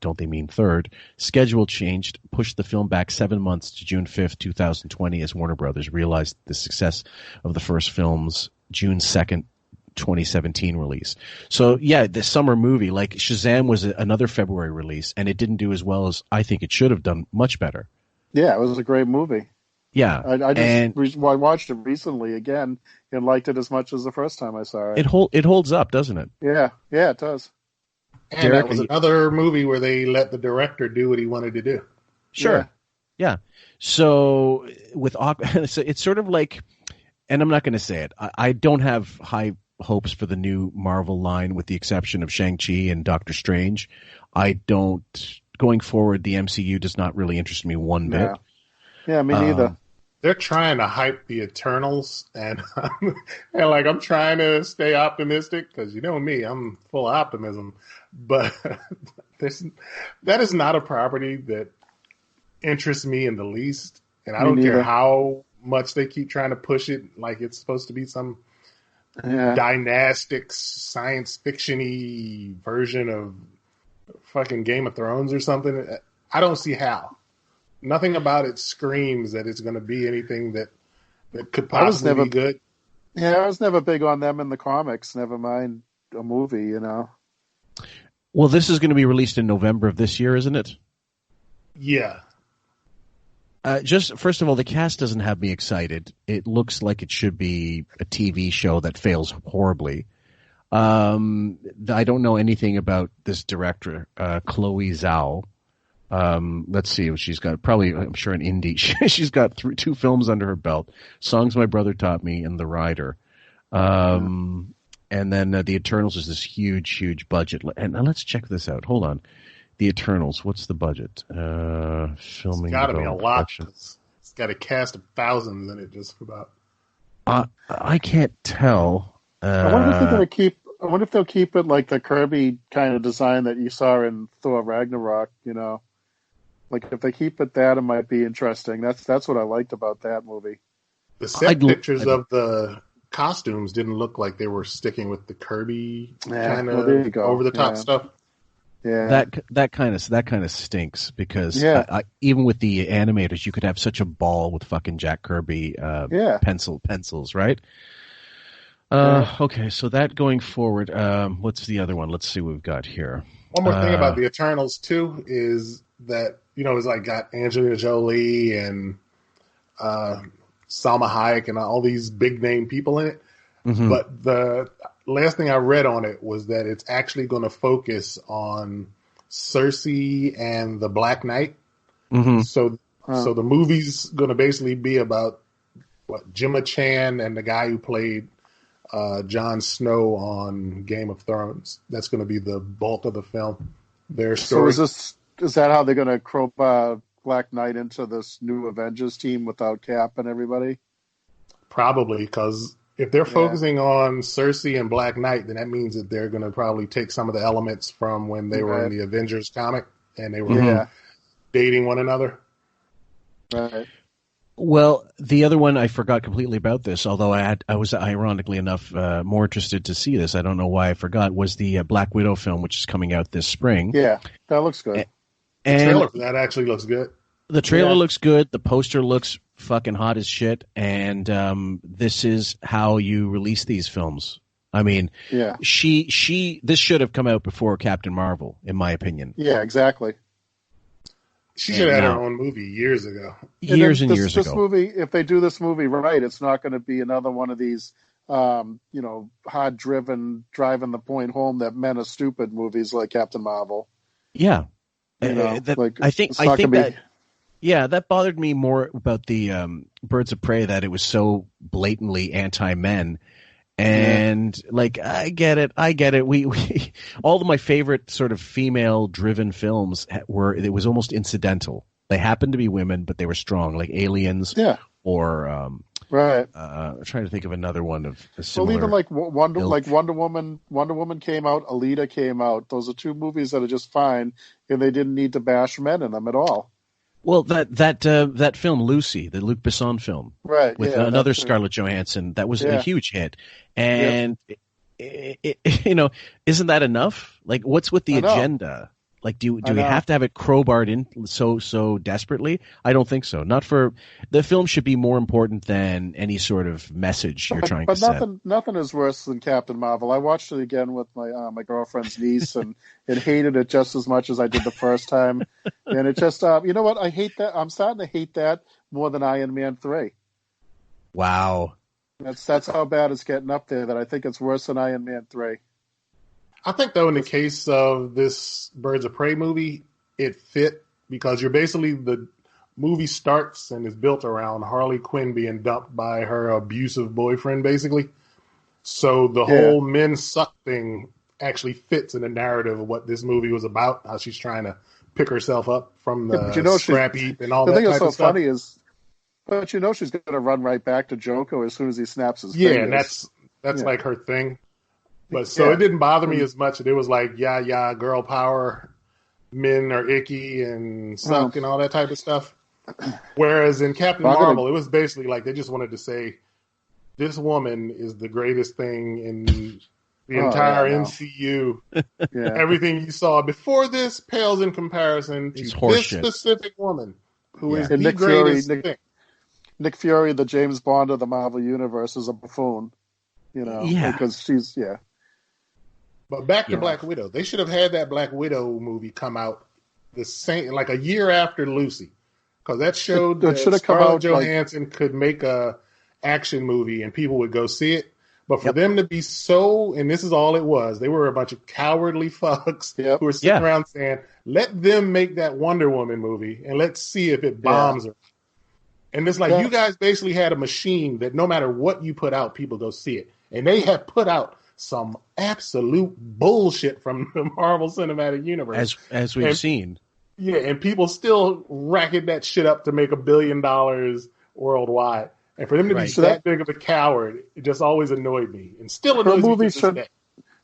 J: don't they mean 3rd, schedule changed, pushed the film back 7 months to June 5th, 2020, as Warner Brothers realized the success of the first film's June 2nd, 2017 release. So, yeah, the summer movie, like Shazam was another February release, and it didn't do as well as I think it should have done, much better.
K: Yeah, it was a great movie.
J: Yeah.
K: I watched it recently again and liked it as much as the first time I saw it.
J: It holds up, doesn't it?
K: Yeah, it does.
L: And Derek, that was another movie where they let the director do what he wanted to do.
J: Sure. Yeah. So with it's sort of like, and I'm not going to say it, I don't have high hopes for the new Marvel line with the exception of Shang-Chi and Doctor Strange. Going forward, the MCU does not really interest me one bit.
K: Yeah, me neither.
L: They're trying to hype the Eternals, and I'm trying to stay optimistic because you know me, I'm full of optimism. But that is not a property that interests me in the least, and I don't care how much they keep trying to push it like it's supposed to be some dynastic science fiction-y version of fucking Game of Thrones or something. I don't see how. Nothing about it screams that it's going to be anything that could possibly be good.
K: Yeah, I was never big on them in the comics, never mind a movie,
J: Well, this is going to be released in November of this year, isn't it?
L: Yeah.
J: Just first of all, the cast doesn't have me excited. It looks like it should be a TV show that fails horribly. I don't know anything about this director, Chloe Zhao. Let's see. She's got probably, I'm sure, an indie. She's got 2 films under her belt: Songs My Brother Taught Me and The Rider. And And then the Eternals is this huge budget. And let's check this out. Hold on. The Eternals, what's the budget? Filming,
L: it's got to be a lot. It's got a cast of thousands in it, just about.
J: I can't tell.
K: I wonder if they'll keep it like the Kirby kind of design that you saw in Thor Ragnarok. Like if they keep it that, it might be interesting. That's what I liked about that movie.
L: The set pictures of the costumes didn't look like they were sticking with the Kirby kind of over the top stuff.
K: Yeah,
J: that kind of stinks because even with the animators, you could have such a ball with fucking Jack Kirby pencils, right? Okay, so that going forward, what's the other one? Let's see what we've got here.
L: One more thing about the Eternals too is that it's like got Angelina Jolie and Salma Hayek and all these big name people in it. Mm-hmm. But the last thing I read on it was that it's actually going to focus on Cersei and the Black Knight.
J: Mm-hmm.
L: So the movie's going to basically be about Gemma Chan and the guy who played Jon Snow on Game of Thrones. That's going to be the bulk of the film. Their story.
K: So is that how they're going to crop Black Knight into this new Avengers team without Cap and everybody?
L: Probably, because if they're focusing on Cersei and Black Knight, then that means that they're going to probably take some of the elements from when they were in the Avengers comic and they were dating one another.
K: Right.
J: Well, the other one I forgot completely about this, although I was ironically enough more interested to see this. I don't know why I forgot. Was the Black Widow film, which is coming out this spring?
K: Yeah, that looks good.
L: The trailer for that actually looks good.
J: The trailer looks good. The poster looks fucking hot as shit. And this is how you release these films. I mean, this should have come out before Captain Marvel, in my opinion.
K: Yeah, exactly.
L: She should have had her own movie years ago.
J: Years ago.
K: This movie, if they do this movie right, it's not going to be another one of these, hard driving the point home that men are stupid movies like Captain Marvel.
J: Yeah. I think that bothered me more about the Birds of Prey, that it was so blatantly anti-men. And I get it. We all of my favorite sort of female driven films it was almost incidental. They happened to be women, but they were strong, like Aliens.
K: Yeah.
J: Or
K: right.
J: I'm trying to think of another one of a similar.
K: Well, even Wonder Woman came out. Alita came out. Those are two movies that are just fine, and they didn't need to bash men in them at all.
J: Well, that film Lucy, the Luc Besson film,
K: right,
J: with another Scarlett Johansson, that was a huge hit. And isn't that enough? Like, what's with the agenda? Like, do we have to have it crowbarred in so desperately? I don't think so. Not for the film should be more important than any sort of message you're trying to send.
K: But nothing is worse than Captain Marvel. I watched it again with my girlfriend's niece and hated it just as much as I did the first time. And it just you know what? I hate that. I'm starting to hate that more than Iron Man 3.
J: Wow.
K: That's how bad it's getting up there. That I think it's worse than Iron Man 3.
L: I think, though, in the case of this Birds of Prey movie, it fit because the movie starts and is built around Harley Quinn being dumped by her abusive boyfriend, basically. So the whole men suck thing actually fits in the narrative of what this movie was about, how she's trying to pick herself up from the scrap heap and all that type of stuff. The thing that's so funny is, but she's going to run right back to Joko as soon as he snaps his fingers. Yeah, and that's like her thing. But so it didn't bother me as much. It was like, girl power, men are icky and suck and all that type of stuff. Whereas in Captain Marvel, it was basically like they just wanted to say, this woman is the greatest thing in the entire MCU. Everything you saw before this pales in comparison to this specific woman who is the greatest thing.
K: Nick Fury, the James Bond of the Marvel Universe, is a buffoon. Because she's
L: But back to Black Widow. They should have had that Black Widow movie come out the same, like a year after Lucy, because that showed that Scarlett Johansson could make a action movie and people would go see it. But for them to be and this is all it was, they were a bunch of cowardly fucks who were sitting around saying, let them make that Wonder Woman movie and let's see if it bombs her. And it's like, you guys basically had a machine that no matter what you put out, people go see it. And they have put out some absolute bullshit from the Marvel Cinematic Universe.
J: As we've seen.
L: Yeah, and people still racking that shit up to make $1 billion worldwide. And for them to be that big of a coward, it just always annoyed me. And still annoys me to this day.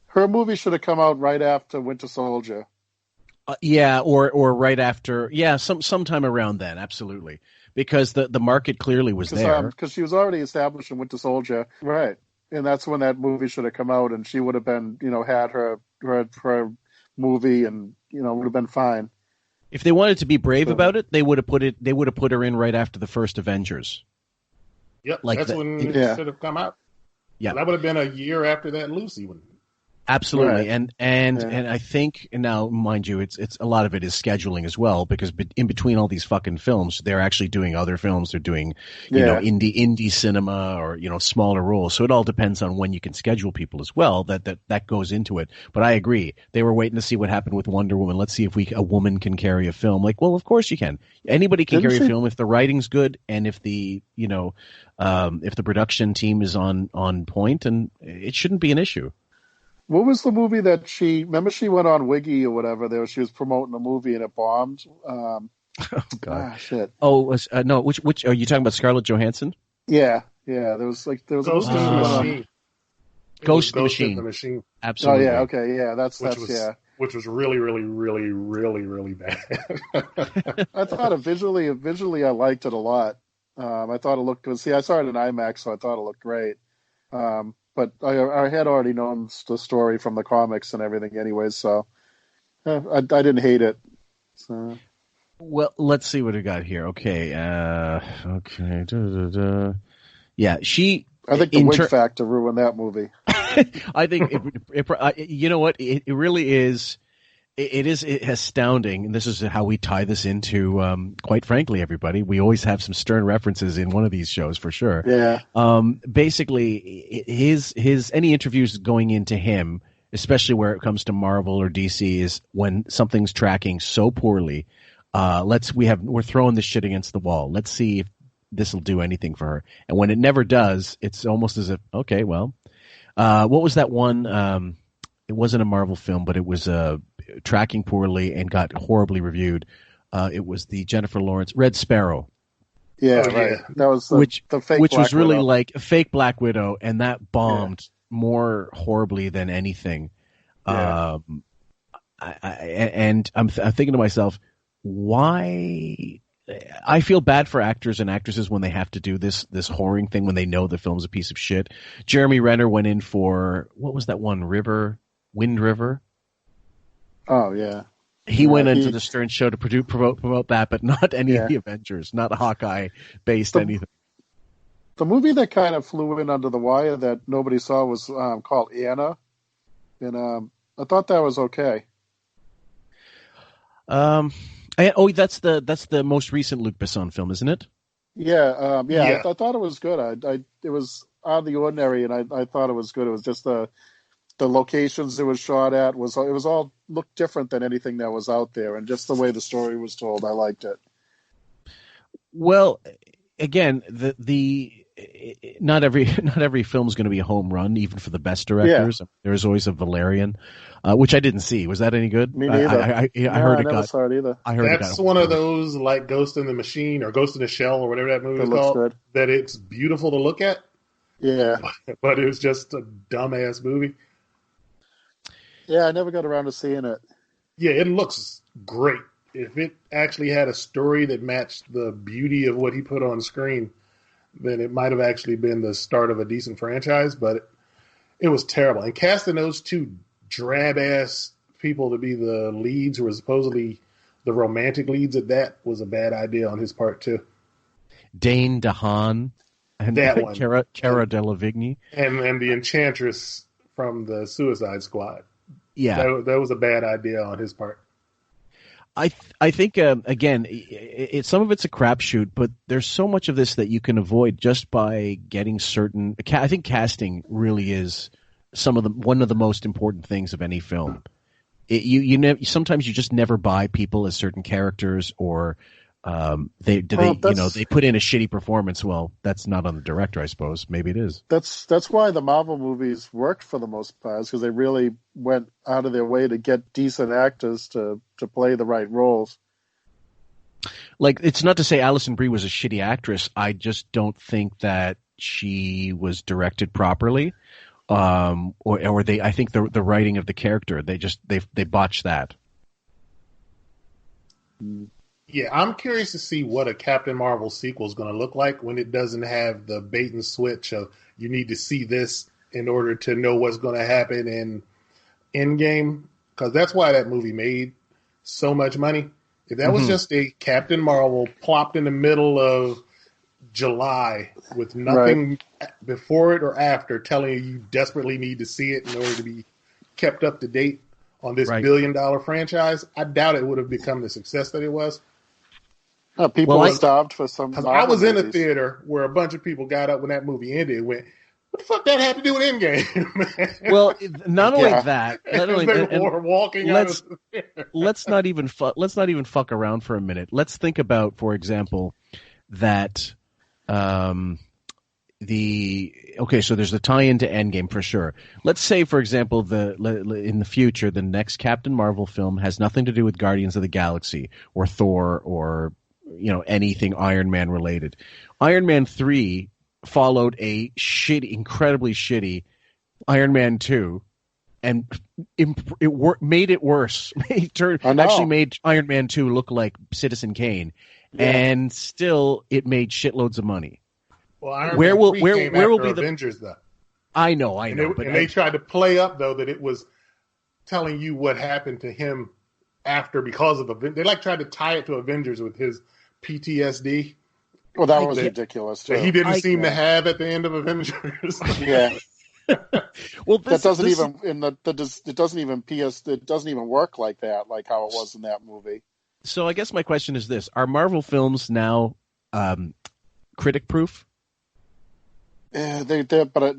K: Her movie should have come out right after Winter Soldier.
J: Or right after, sometime around then, absolutely. Because the market clearly was there.
K: Because she was already established in Winter Soldier. Right. And that's when that movie should have come out, and she would have been, had her movie, and, would have been fine.
J: If they wanted to be brave about it, they would have put her in right after the first Avengers.
L: Yep, that's when it should have come out.
J: Yeah,
L: that would have been a year after that Lucy one.
J: Absolutely, and I think now, mind you, it's a lot of it is scheduling as well, because in between all these fucking films, they're actually doing other films. They're doing indie cinema or smaller roles. So it all depends on when you can schedule people as well. That goes into it. But I agree, they were waiting to see what happened with Wonder Woman. Let's see if a woman can carry a film. Like, well, of course you can. Anybody can carry a film if the writing's good and if the if the production team is on point, and it shouldn't be an issue.
K: What was the movie that remember she went on Wiggy or whatever, she was promoting a movie and it bombed?
J: Oh, God.
K: Shit.
J: Oh, no, which, are you talking about Scarlett Johansson?
K: Yeah. There was
L: Ghost in the Machine.
J: Ghost in the Machine. Absolutely.
K: Oh, yeah, okay, yeah, that's
L: which was really, really, really, really, really bad.
K: I thought visually I liked it a lot. I thought it looked good. See, I saw it in IMAX, so I thought it looked great. But I had already known the story from the comics and everything anyways, so I didn't hate it. So.
J: Well, let's see what we got here. Okay. Yeah, I think the wig
K: factor ruined that movie.
J: I think you know what? It really is. It is astounding, and this is how we tie this into, quite frankly, everybody. We always have some stern references in one of these shows for sure.
K: Yeah.
J: Basically, any interviews going into him, especially where it comes to Marvel or DC, is when something's tracking so poorly. We're throwing this shit against the wall. Let's see if this will do anything for her. And when it never does, it's almost as if, okay, well, what was that one? It wasn't a Marvel film, but it was tracking poorly and got horribly reviewed. It was the Jennifer Lawrence Red Sparrow.
K: Yeah, right. That was the fake
J: which
K: Black
J: was really
K: Widow.
J: like a fake Black Widow, and that bombed more horribly than anything.
K: Yeah.
J: I'm thinking to myself, why? I feel bad for actors and actresses when they have to do this whoring thing when they know the film's a piece of shit. Jeremy Renner went in for, what was that one? Wind River?
K: Oh, yeah.
J: He went into the Stern Show to promote that, but not any of the Avengers, not Hawkeye-based anything.
K: The movie that kind of flew in under the wire that nobody saw was called Anna, and I thought that was okay.
J: That's the most recent Luc Besson film, isn't it?
K: Yeah. I thought it was good. It was out of the ordinary, and I thought it was good. It was just the locations it was shot at it was all looked different than anything that was out there, and just the way the story was told, I liked it.
J: Well, again, not every film is going to be a home run, even for the best directors. Yeah. There's always a Valerian, which I didn't see. Was that any good?
K: Me neither.
J: I heard it
K: never saw it either.
J: I heard
L: that's one of those like Ghost in the Machine or Ghost in the Shell or whatever that movie is called. Good. That it's beautiful to look at.
K: Yeah,
L: but it was just a dumbass movie.
K: Yeah, I never got around to seeing it.
L: Yeah, it looks great. If it actually had a story that matched the beauty of what he put on screen, then it might have actually been the start of a decent franchise, but it was terrible. And casting those two drab-ass people to be the leads, who were supposedly the romantic leads at that, was a bad idea on his part, too.
J: Dane DeHaan and
L: that one.
J: Cara Delevingne.
L: And the Enchantress from the Suicide Squad.
J: Yeah.
L: That was a bad idea on his part.
J: I think, again, some of it's a crapshoot, but there's so much of this that you can avoid just by getting certain. I think casting really is one of the most important things of any film. Sometimes you just never buy people as certain characters or They put in a shitty performance. Well, that's not on the director, I suppose. Maybe it is.
K: That's why the Marvel movies worked for the most part, because they really went out of their way to get decent actors to play the right roles.
J: Like, it's not to say Alison Brie was a shitty actress. I just don't think that she was directed properly, or they. I think the writing of the character, they botched that.
L: Yeah, I'm curious to see what a Captain Marvel sequel is going to look like when it doesn't have the bait and switch of you need to see this in order to know what's going to happen in Endgame, because that's why that movie made so much money. If that was just a Captain Marvel plopped in the middle of July with nothing before it or after telling you desperately need to see it in order to be kept up to date on this $1 billion franchise, I doubt it would have become the success that it was.
K: People were starved for some.
L: I was in a theater where a bunch of people got up when that movie ended and went, "What the fuck that had to do with Endgame?"
J: Well, not only that,
L: were walking out of the theater.
J: Let's not even fuck around for a minute. Let's think about, for example, that so there's the tie-in to Endgame for sure. Let's say, for example, in the future, the next Captain Marvel film has nothing to do with Guardians of the Galaxy or Thor or anything Iron Man related. Iron Man 3 followed a incredibly shitty Iron Man 2, and made it worse. Actually made Iron Man 2 look like Citizen Kane, and still it made shitloads of money.
L: Well, Iron Man 3 came after Avengers, though.
J: I know.
L: But they tried to play up, though, that it was telling you what happened to him after because of they tried to tie it to Avengers with his PTSD.
K: Well, that was ridiculous.
L: That he didn't seem to have at the end of Avengers.
K: Yeah.
J: Well,
K: it doesn't even work like that, like how it was in that movie.
J: So I guess my question is this: are Marvel films now critic proof?
K: Yeah, they're but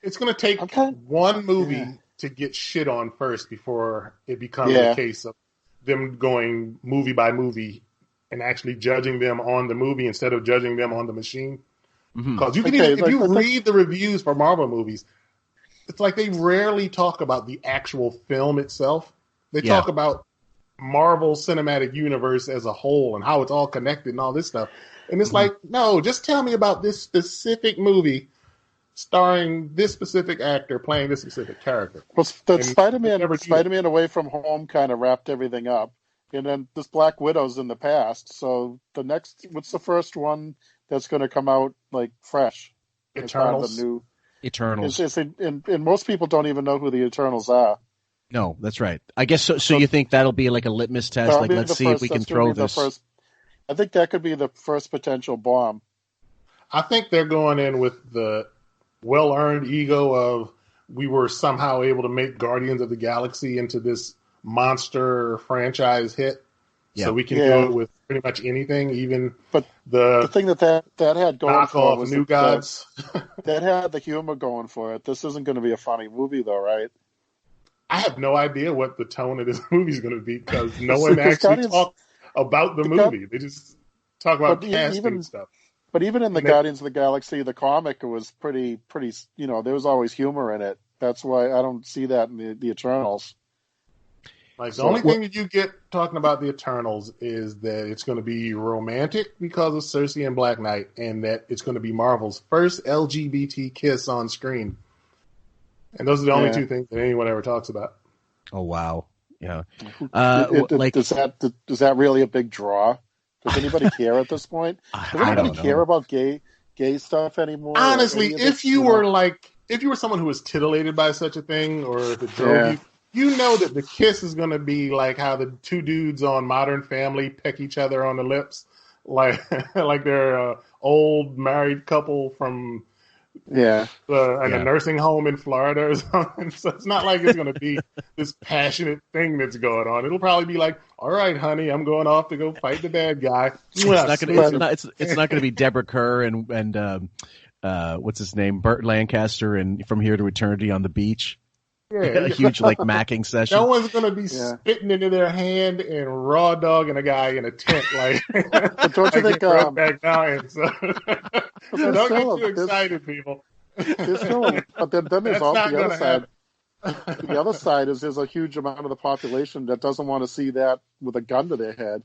L: it's going to take one movie to get shit on first before it becomes a case of them going movie by movie and actually judging them on the movie instead of judging them on the machine. Because if you read the reviews for Marvel movies, it's like they rarely talk about the actual film itself. They talk about Marvel Cinematic Universe as a whole and how it's all connected and all this stuff. And it's like, no, just tell me about this specific movie starring this specific actor playing this specific character.
K: Well, Spider-Man Away From Home kind of wrapped everything up. And then this Black Widow's in the past. So what's the first one that's going to come out like fresh?
L: Eternals.
J: Eternals.
K: And most people don't even know who the Eternals are.
J: No, that's right. I guess so you think that'll be like a litmus test? Like, let's see if we can throw this.
K: I think that could be the first potential bomb.
L: I think they're going in with the well-earned ego of we were somehow able to make Guardians of the Galaxy into this monster franchise hit. So we can do it with pretty much anything, even the
K: thing that had going for it was
L: New Gods.
K: That had the humor going for it. This isn't going to be a funny movie, though, right?
L: I have no idea what the tone of this movie is going to be because no one actually talks about the movie. They just talk about casting stuff.
K: But even in the Guardians of the Galaxy, the comic, it was pretty. There was always humor in it. That's why I don't see that in the Eternals.
L: Like the only thing that you get talking about the Eternals is that it's going to be romantic because of Cersei and Black Knight, and that it's going to be Marvel's first LGBT kiss on screen. And those are the only two things that anyone ever talks about.
J: Oh wow! Yeah.
K: Is that really a big draw? Does anybody care at this point? Does anybody care about gay stuff anymore?
L: Honestly, if you were someone who was titillated by such a thing, or if it drove you. You know that the kiss is going to be like how the two dudes on Modern Family peck each other on the lips, like they're an old married couple from a nursing home in Florida or something. So it's not like it's going to be this passionate thing that's going on. It'll probably be like, all right, honey, I'm going off to go fight the bad guy.
J: It's not going to be Deborah Kerr and what's his name, Burt Lancaster, and From Here to Eternity on the beach. a huge like macking session.
L: No one's gonna be spitting into their hand and raw dogging a guy in a tent like.
K: But don't you think?
L: Back down, so don't get too excited, people.
K: But then there's also the other side. The other side is there's a huge amount of the population that doesn't want to see that with a gun to their head.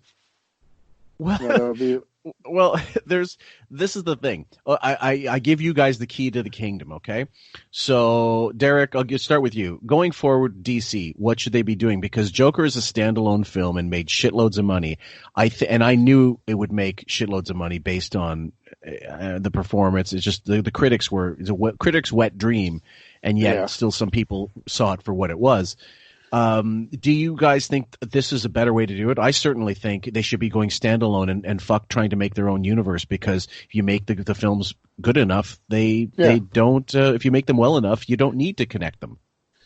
J: Well, this is the thing. I give you guys the key to the kingdom, okay? So, Derek, I'll start with you. Going forward, DC, what should they be doing? Because Joker is a standalone film and made shitloads of money. And I knew it would make shitloads of money based on the performance. It's just the critics critics' wet dream, and yet still some people saw it for what it was. Do you guys think this is a better way to do it? I certainly think they should be going standalone and fuck trying to make their own universe, because if you make the films good enough, they don't. If you make them well enough, you don't need to connect them.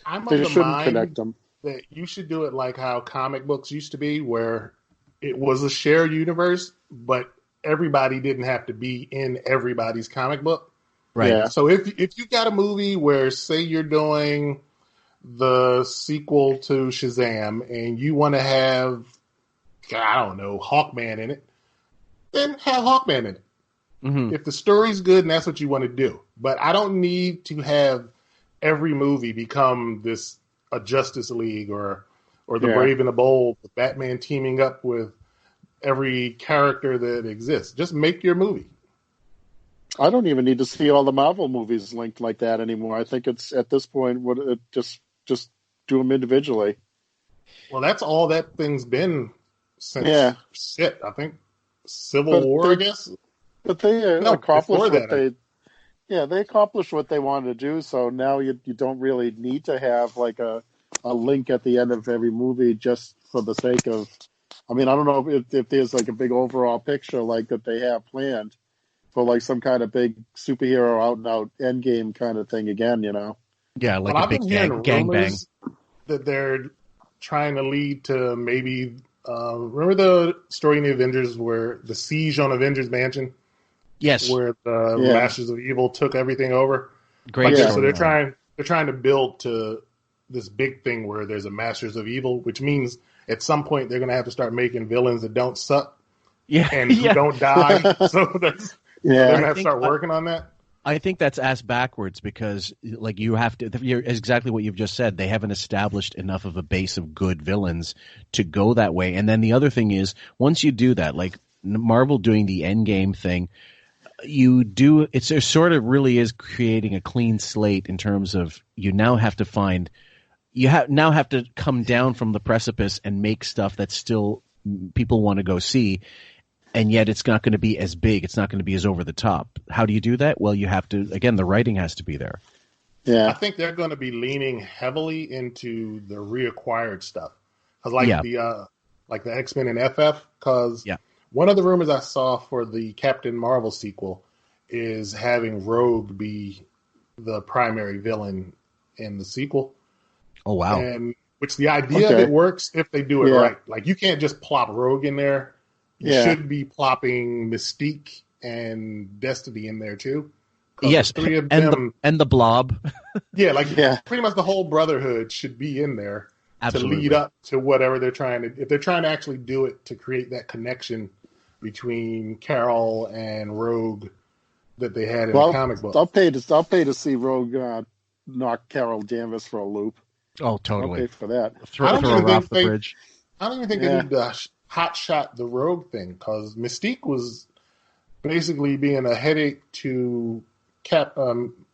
L: I'm of the mind that you should do it like how comic books used to be, where it was a shared universe, but everybody didn't have to be in everybody's comic book.
J: Right. Yeah.
L: So if you got a movie where, say, you're doing the sequel to Shazam and you want to have, I don't know, Hawkman in it, then have Hawkman in it. Mm-hmm. If the story's good and that's what you want to do. But I don't need to have every movie become a Justice League or the Brave and the Bold, with Batman teaming up with every character that exists. Just make your movie.
K: I don't even need to see all the Marvel movies linked like that anymore. I think it's, at this point, just do them individually.
L: Well, that's all that thing's been since I think Civil War, I guess.
K: But they accomplished they accomplished what they wanted to do. So now you don't really need to have like a link at the end of every movie just for the sake of. I mean, I don't know if there's like a big overall picture like that they have planned for like some kind of big superhero out and out endgame kind of thing again, you know.
J: Yeah, like a big gang bang.
L: That they're trying to lead to maybe. Remember the story in the Avengers where the siege on Avengers Mansion?
J: Yes.
L: Where the Masters of Evil took everything over.
J: Great.
L: So they're trying to build to this big thing where there's a Masters of Evil, which means at some point they're going to have to start making villains that don't suck.
J: Yeah.
L: And who don't die. So that's they're going to have to start working on that.
J: I think that's ass backwards, because like you're exactly what you've just said. They haven't established enough of a base of good villains to go that way. And then the other thing is, once you do that, like Marvel doing the Endgame thing, it sort of really is creating a clean slate in terms of you now have to come down from the precipice and make stuff that still people want to go see. And yet it's not going to be as big. It's not going to be as over the top. How do you do that? Well, you have to, again, the writing has to be there.
K: Yeah.
L: I think they're going to be leaning heavily into the reacquired stuff. Cause like the X-Men and FF, because one of the rumors I saw for the Captain Marvel sequel is having Rogue be the primary villain in the sequel.
J: Oh, wow.
L: And which the idea of it works if they do it right. Like you can't just plop Rogue in there. You should be plopping Mystique and Destiny in there too.
J: Yes,
L: the three of them,
J: and the Blob.
L: Pretty much the whole Brotherhood should be in there to lead up to whatever they're trying to. If they're trying to actually do it to create that connection between Carol and Rogue that they had in the comic book.
K: I'll pay to see Rogue knock Carol Danvers for a loop.
J: Oh, totally.
K: I'll pay for that.
J: Throw her off the bridge.
L: I don't even think they need to hot shot the Rogue thing, because Mystique was basically being a headache to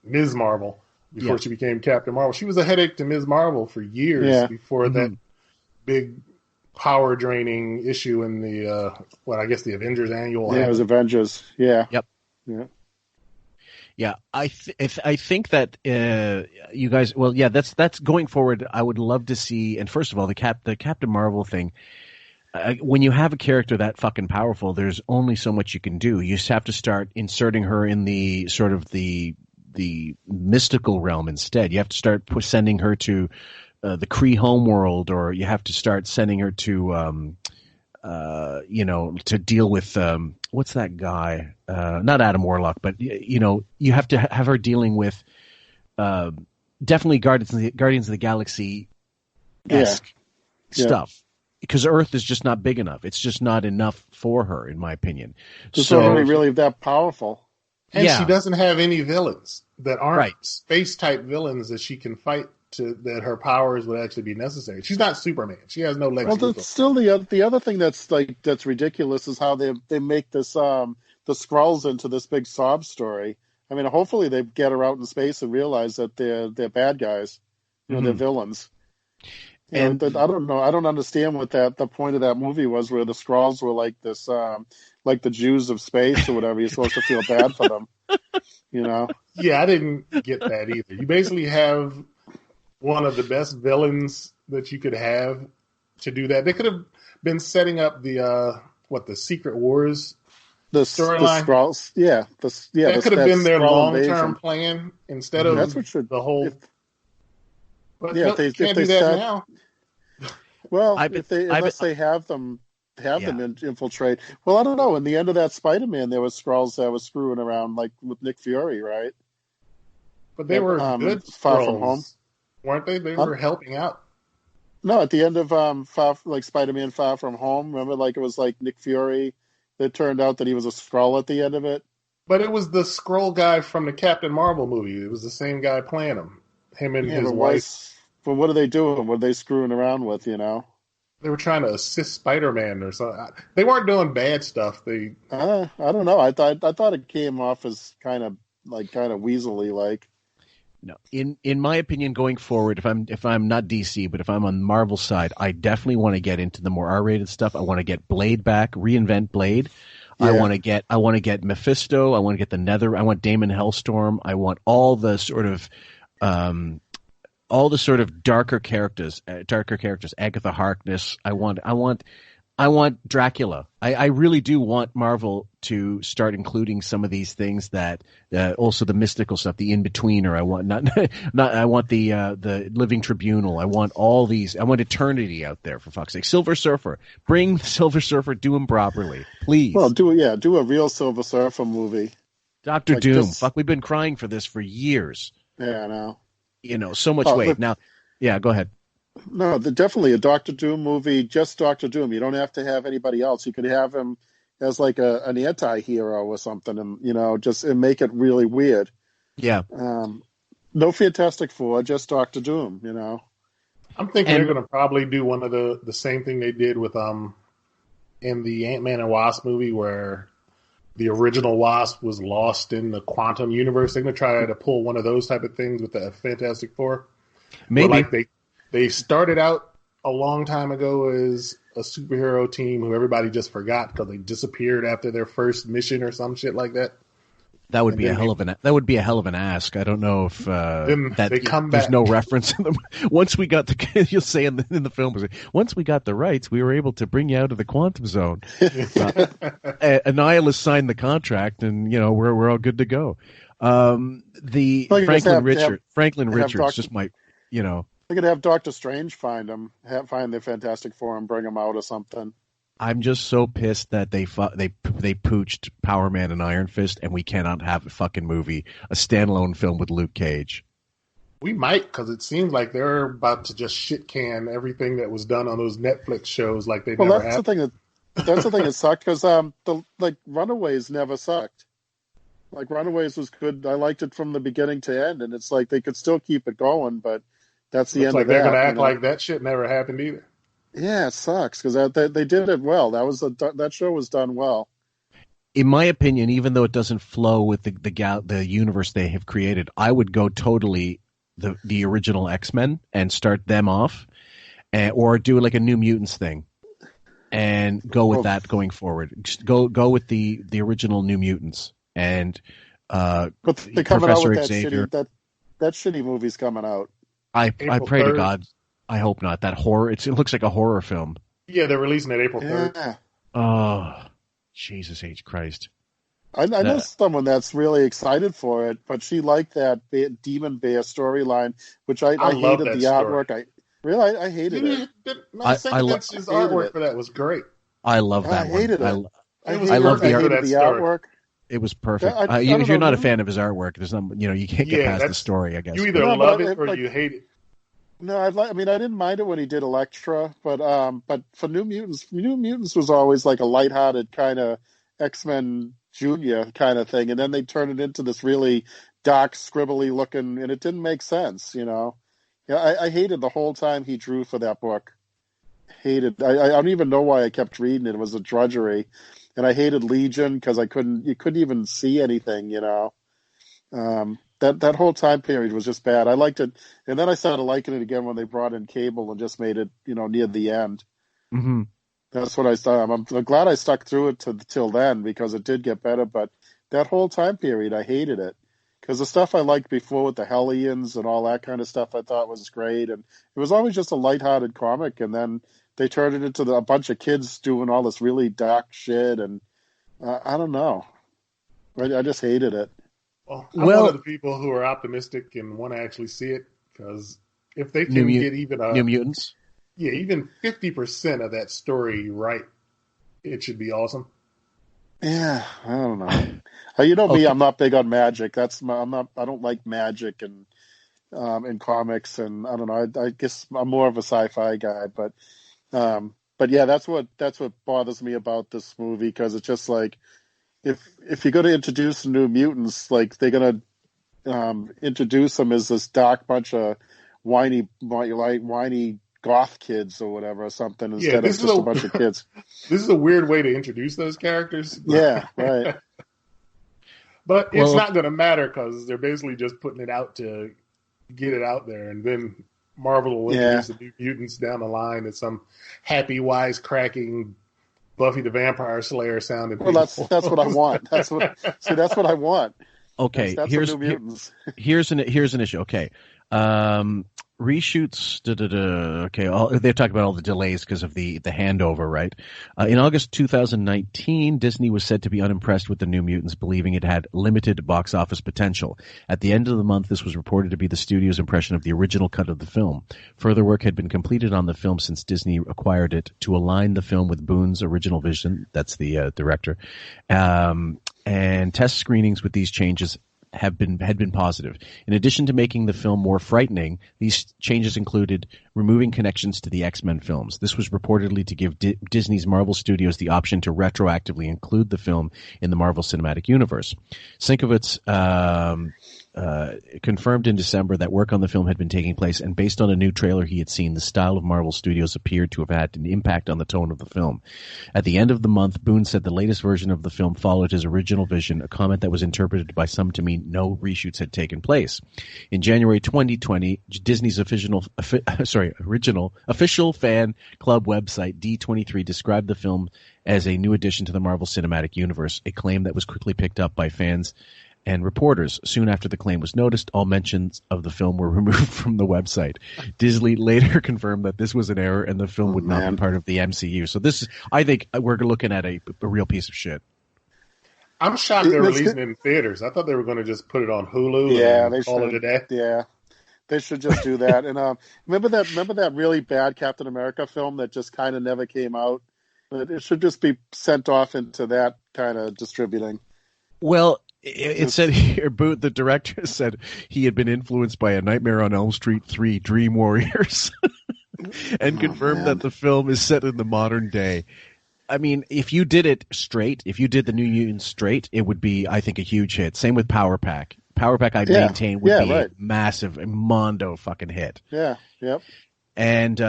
L: Ms. Marvel before she became Captain Marvel. She was a headache to Ms. Marvel for years before that big power draining issue in the the Avengers annual.
K: Yeah, it was Avengers. Yeah.
J: Yep.
K: Yeah.
J: Yeah, I think that you guys. Well, yeah, that's going forward. I would love to see. And first of all, the Captain Marvel thing. When you have a character that fucking powerful, there's only so much you can do. You just have to start inserting her in the sort of the mystical realm instead. You have to start sending her to the Kree homeworld, or you have to start sending her to to deal with what's that guy? Not Adam Warlock, but you have to have her dealing with definitely Guardians of the Galaxy-esque stuff. Because Earth is just not big enough. It's just not enough for her, in my opinion.
K: She's not really that powerful.
L: And she doesn't have any villains that aren't
J: Right.
L: space-type villains that she can fight that her powers would actually be necessary. She's not Superman. She has no Lex Luthor.
K: Well, still the other thing that's ridiculous is how they make this the Skrulls into this big sob story. I mean, hopefully they get her out in space and realize that they're bad guys. They're villains. And I don't know. I don't understand what the point of that movie was, where the Skrulls were like this, like the Jews of space or whatever. You're supposed to feel bad for them,
L: Yeah, I didn't get that either. You basically have one of the best villains that you could have to do that. They could have been setting up the Secret Wars storyline.
K: The Skrulls,
L: that could have been their long-term plan instead of the whole. But
K: if they
L: can't do that now.
K: Well, unless they have them infiltrate. Well, I don't know. In the end of that Spider-Man, there was Skrulls that was screwing around, like with Nick Fury, right?
L: But they were good
K: Far From Home,
L: weren't they? They were helping out.
K: No, at the end of Spider-Man Far From Home, remember, like it was like Nick Fury. It turned out that he was a Skrull at the end of it.
L: But it was the Skrull guy from the Captain Marvel movie. It was the same guy playing him. Him and his wife.
K: But what are they doing? What are they screwing around with, They
L: were trying to assist Spider-Man or something. They weren't doing bad stuff. I
K: don't know. I thought it came off as kind of weaselly like.
J: No, in my opinion, going forward, if I'm not DC, but if I'm on Marvel's side, I definitely want to get into the more R-rated stuff. I want to get Blade back, reinvent Blade. Yeah. I want to get Mephisto. I want to get the Nether. I want Daemon Hellstorm. I want all the sort of darker characters, Agatha Harkness. I want Dracula. I really do want Marvel to start including some of these things that also the mystical stuff, the in-betweener. I want I want the Living Tribunal. I want all these. I want Eternity out there, for fuck's sake. Silver Surfer. Bring Silver Surfer. Do him properly, please.
K: Well, do a real Silver Surfer movie.
J: Dr. Doom. Fuck, we've been crying for this for years.
K: Yeah, I know.
J: So much weight. Now, yeah, go ahead.
K: No, definitely a Dr. Doom movie, just Dr. Doom. You don't have to have anybody else. You could have him as like an anti-hero or something, and just make it really weird.
J: Yeah.
K: No Fantastic Four, just Dr. Doom.
L: I'm thinking they're going to probably do one of the same thing they did with in the Ant-Man and Wasp movie, where the original Wasp was lost in the quantum universe. They're going to try to pull one of those type of things with the Fantastic Four.
J: Maybe.
L: They started out a long time ago as a superhero team who everybody just forgot because they disappeared after their first mission or some shit like that.
J: That would be a hell of an ask. I don't know if
L: they come
J: there's
L: back.
J: No reference in them. Once we got you'll say in the film, once we got the rights, we were able to bring you out of the quantum zone. Annihilus signed the contract, and we're all good to go. Franklin Richards just might,
K: They could have Doctor Strange find the Fantastic Four and bring them out or something.
J: I'm just so pissed that they pooched Power Man and Iron Fist, and we cannot have a fucking movie, a standalone film with Luke Cage.
L: We might, because it seems like they're about to just shit can everything that was done on those Netflix shows like they never had.
K: That's the thing that sucked, because Runaways never sucked. Like, Runaways was good. I liked it from the beginning to end, and it's like they could still keep it going, but that's the end of that.
L: They're going to act like that shit never happened either.
K: Yeah, it sucks, because they did it well. That show was done well.
J: In my opinion, even though it doesn't flow with the universe they have created, I would go totally the original X-Men and start them off, or do like a New Mutants thing, and go with that going forward. Just go with the original New Mutants and
K: but they're coming out with that shitty movie's coming out.
J: I pray to God. I hope not. That horror. It looks like a horror film.
L: Yeah, they're releasing it April 3rd.
K: Yeah.
J: Oh, Jesus H. Christ.
K: I know someone that's really excited for it, but she liked that Demon Bear storyline, which I hated the artwork. I hated it.
L: His artwork for that was great.
J: I love that
K: I hated
J: one.
K: it. I love the artwork.
J: It was perfect.
K: I
J: if you're
K: know,
J: not a fan of his artwork, there's no, you can't get past the story, I guess.
L: You either love it or you hate it.
K: No, I didn't mind it when he did Elektra, but for New Mutants was always like a lighthearted kind of X-Men Junior kind of thing, and then they turned it into this really dark, scribbly looking, and it didn't make sense, I hated the whole time he drew for that book. Hated. I don't even know why I kept reading it. It was a drudgery, and I hated Legion because you couldn't even see anything, That whole time period was just bad. I liked it, and then I started liking it again when they brought in Cable and just made it, near the end.
J: Mm-hmm.
K: That's what I started. I'm glad I stuck through it till then because it did get better. But that whole time period, I hated it because the stuff I liked before with the Hellions and all that kind of stuff, I thought was great, and it was always just a lighthearted comic. And then they turned it into a bunch of kids doing all this really dark shit, and I don't know. I just hated it.
L: Well, I'm one of the people who are optimistic and want to actually see it because if they can get even
J: New Mutants,
L: even 50% of that story right, it should be awesome.
K: Yeah, I don't know. Me, I'm not big on magic. I don't like magic and in comics, and I don't know. I guess I'm more of a sci-fi guy, but yeah, that's what bothers me about this movie because it's just like. If you're going to introduce New Mutants, like they're going to introduce them as this dark bunch of whiny goth kids or whatever or something instead of just a bunch of kids.
L: This is a weird way to introduce those characters.
K: Yeah, right.
L: But it's not going to matter because they're basically just putting it out to get it out there, and then Marvel will introduce the New Mutants down the line as some happy, wisecracking Buffy the Vampire Slayer sounded.
K: Well, that's what I want. That's what I want.
J: Okay,
K: that's
J: here's
K: New Mutants.
J: here's an issue. Okay, reshoots. Okay, they've talked about all the delays because of the handover, right? In August 2019, Disney was said to be unimpressed with the New Mutants, believing it had limited box office potential. At the end of the month, this was reported to be the studio's impression of the original cut of the film. Further work had been completed on the film since Disney acquired it to align the film with Boone's original vision. That's the director. And test screenings with these changes had been positive. In addition to making the film more frightening, these changes included removing connections to the X-Men films. This was reportedly to give Disney's Marvel Studios the option to retroactively include the film in the Marvel Cinematic Universe. Sienkiewicz confirmed in December that work on the film had been taking place, and based on a new trailer he had seen, the style of Marvel Studios appeared to have had an impact on the tone of the film. At the end of the month, Boone said the latest version of the film followed his original vision, a comment that was interpreted by some to mean no reshoots had taken place. In January 2020, Disney's original official fan club website D23 described the film as a new addition to the Marvel Cinematic Universe, a claim that was quickly picked up by fans and reporters. Soon after the claim was noticed, all mentions of the film were removed from the website. Disney later confirmed that this was an error and the film would not be part of the MCU. So this is, I think we're looking at a real piece of shit.
L: I'm shocked they're releasing it in theaters. I thought they were going to just put it on Hulu and call it a day.
K: Yeah, they should just do that. And remember that really bad Captain America film that just kind of never came out? But it should just be sent off into that kind of distributing.
J: Well, it said here, the director said he had been influenced by A Nightmare on Elm Street 3 Dream Warriors and confirmed that the film is set in the modern day. I mean, if you did it straight, if you did the New Mutants straight, it would be, I think, a huge hit. Same with Power Pack. Power Pack, I maintain, would be a massive, mondo fucking hit.
K: Yeah, yep.
J: And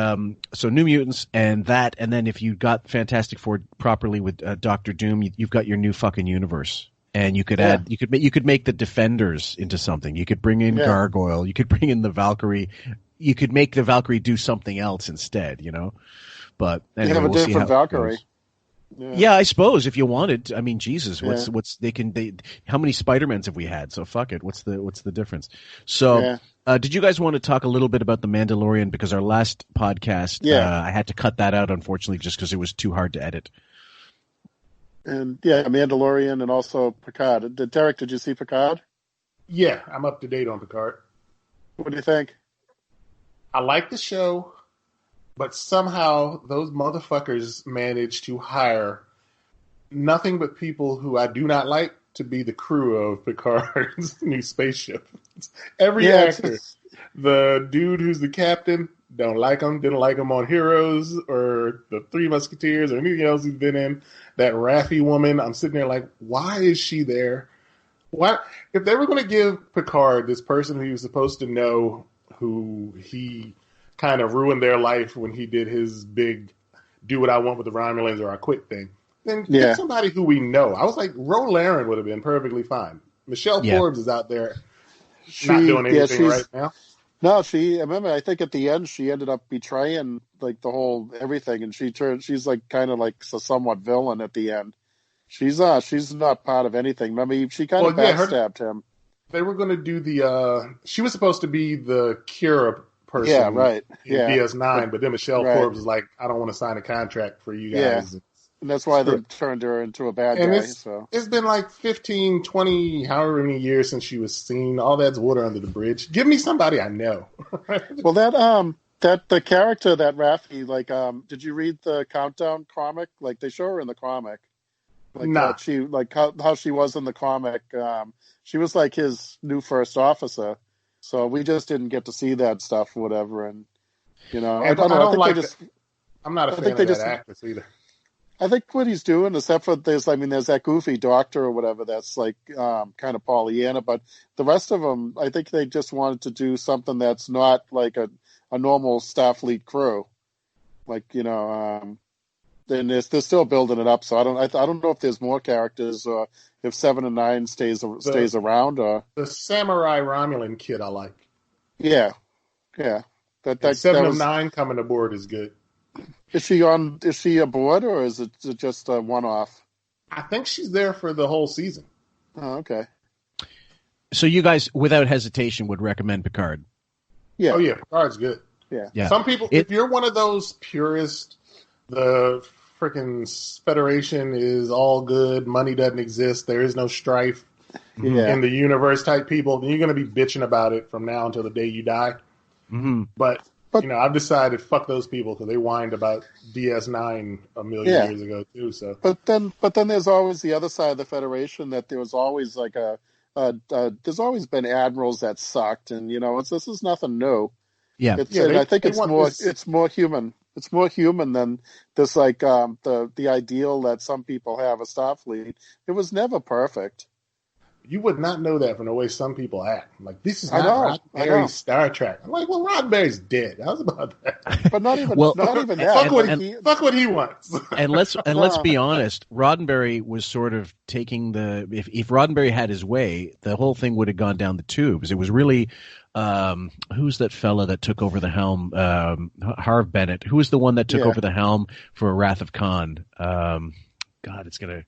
J: so New Mutants and that, and then if you got Fantastic Four properly with Doctor Doom, you've got your new fucking universe. And you could add, you could make the Defenders into something. You could bring in Gargoyle. You could bring in the Valkyrie. You could make the Valkyrie do something else instead, But anyway,
K: have a different Valkyrie.
J: Yeah, I suppose if you wanted. I mean, Jesus, how many Spider-Mans have we had? So fuck it. What's the difference? So, did you guys want to talk a little bit about the Mandalorian? Because our last podcast, I had to cut that out, unfortunately, just because it was too hard to edit.
K: And Mandalorian and also Picard. Derek, did you see Picard?
L: Yeah, I'm up to date on Picard.
K: What do you think?
L: I like the show, but somehow those motherfuckers managed to hire nothing but people who I do not like to be the crew of Picard's new spaceship. Every actor, the dude who's the captain, don't like him, didn't like him on Heroes or the Three Musketeers or anything else he's been in. That Raffi woman, I'm sitting there like, why is she there? Why? If they were going to give Picard, this person who he was supposed to know, who he kind of ruined their life when he did his big do what I want with the Romulans or I quit thing, then get somebody who we know. I was like, Ro Laren would have been perfectly fine. Michelle Forbes is out there not doing anything right now.
K: No, I remember, I think at the end she ended up betraying like the whole everything, and she's like kind of like a somewhat villain at the end. She's not part of anything. Remember, she kind of backstabbed him.
L: They were going to do she was supposed to be the Kira person in DS9, but then Michelle Forbes was like, I don't want to sign a contract for you guys.
K: And that's why they turned her into a bad guy.
L: It's been like 15, 20, however many years since she was seen. All that's water under the bridge. Give me somebody I know.
K: Well, that the character, that Raffi, like, did you read the Countdown comic? Like, they show her in the comic. Like, she, like how she was in the comic. She was like his new first officer. So we just didn't get to see that stuff or whatever. And, I don't know.
L: I'm not a fan of that actress either.
K: I think what he's doing, except for there's that goofy doctor or whatever that's like kind of Pollyanna, but the rest of them, I think they just wanted to do something that's not like a normal Starfleet crew. Like, then they're still building it up. So I don't know if there's more characters or if 7 and 9 stays around. Or
L: the Samurai Romulan kid I like.
K: Yeah. That
L: 7 of 9 coming aboard is good.
K: Is she aboard, or is it just a one-off?
L: I think she's there for the whole season.
K: Oh, okay.
J: So you guys, without hesitation, would recommend Picard?
K: Yeah.
L: Oh, yeah. Picard's good.
K: Yeah.
L: Some people, if you're one of those purists, the freaking Federation is all good, money doesn't exist, there is no strife in the universe type people, then you're going to be bitching about it from now until the day you die.
J: Mm-hmm.
L: But I've decided fuck those people because they whined about DS9 a million years ago too. So,
K: but then there's always the other side of the Federation that there was always like there's always been admirals that sucked, and this is nothing new.
J: Yeah,
K: I think it's more human. It's more human than this like the ideal that some people have of Starfleet. It was never perfect.
L: You would not know that from the way some people act. Like, this is not Roddenberry's Star Trek. I'm like, well, Roddenberry's dead. How's about that?
K: But not even that.
L: Fuck what he wants.
J: and let's be honest. Roddenberry was sort of taking if Roddenberry had his way, the whole thing would have gone down the tubes. It was really who's that fella that took over the helm? Harv Bennett. Who was the one that took over the helm for Wrath of Khan? God, it's gonna.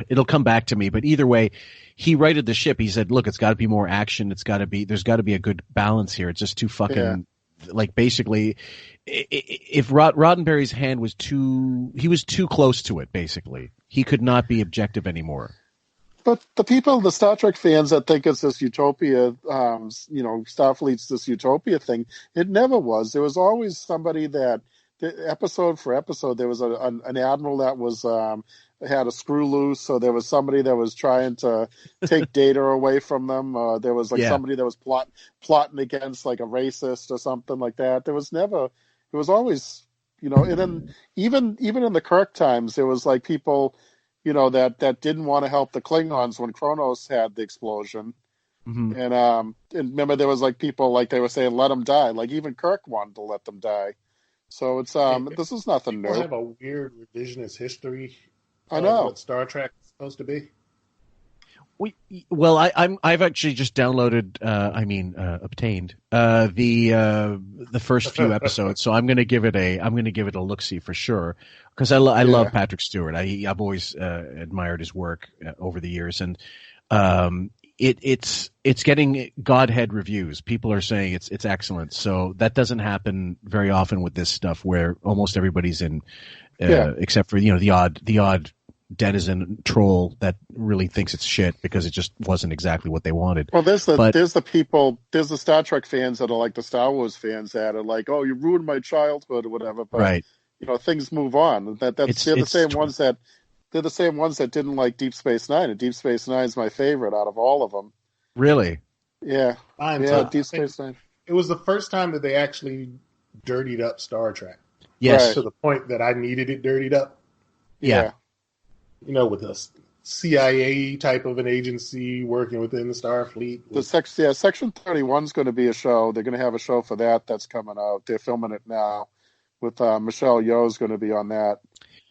J: It'll come back to me, but either way, he righted the ship. He said, look, it's got to be more action. There's got to be a good balance here. It's just too fucking, like, basically, if Roddenberry's hand was he was too close to it, basically. He could not be objective anymore.
K: But the Star Trek fans that think it's this utopia, Starfleet's this utopia thing, it never was. There was always somebody that, episode for episode, there was an admiral that was, had a screw loose, so there was somebody that was trying to take data away from them. There was somebody that was plotting against like a racist or something like that. It was always, and then even in the Kirk times, there was like people, that didn't want to help the Klingons when Kronos had the explosion.
J: Mm-hmm.
K: And remember there was like people like they were saying, let them die. Like even Kirk wanted to let them die. So it's, this is nothing new.
L: People have a weird revisionist history.
K: I know
L: what Star Trek is supposed to be.
J: I've actually just downloaded, obtained the first few episodes. So I'm going to give it a look-see for sure. Because I love Patrick Stewart. I've always admired his work over the years, and it's getting Godhead reviews. People are saying it's excellent. So that doesn't happen very often with this stuff, where almost everybody's in, except for the odd denizen troll that really thinks it's shit because it just wasn't exactly what they wanted.
K: Well, there's the Star Trek fans that are like the Star Wars fans that are like, oh, you ruined my childhood or whatever. But,
J: right.
K: Things move on. They're the same ones that they're the same ones that didn't like Deep Space Nine, and Deep Space Nine is my favorite out of all of them.
J: Really?
K: Yeah. Deep Space Nine.
L: It was the first time that they actually dirtied up Star Trek.
J: Yes.
L: Right. To the point that I needed it dirtied up.
J: Yeah.
L: You know, with a CIA type of an agency working within the Starfleet.
K: Section 31 is going to be a show. They're going to have a show for that that's coming out. They're filming it now with Michelle Yeoh's going to be on that.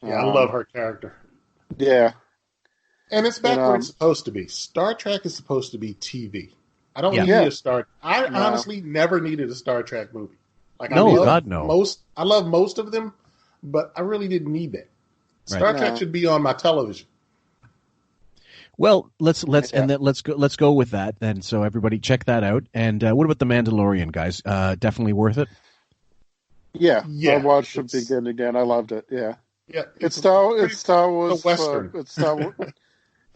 L: Yeah, I love her character.
K: Yeah.
L: And it's back where it's supposed to be. Star Trek is supposed to be TV. I don't need a Star. I honestly never needed a Star Trek movie. Like,
J: no,
L: I
J: God, no.
L: I love most of them, but I really didn't need that. Star Trek should be on my television.
J: Well, let's go with that then. So everybody check that out. And what about the Mandalorian, guys? Definitely worth it.
K: Yeah. I watched it again and again. I loved it. Yeah.
L: Yeah.
K: It's Star Wars.
L: Western.
K: It's Star Wars.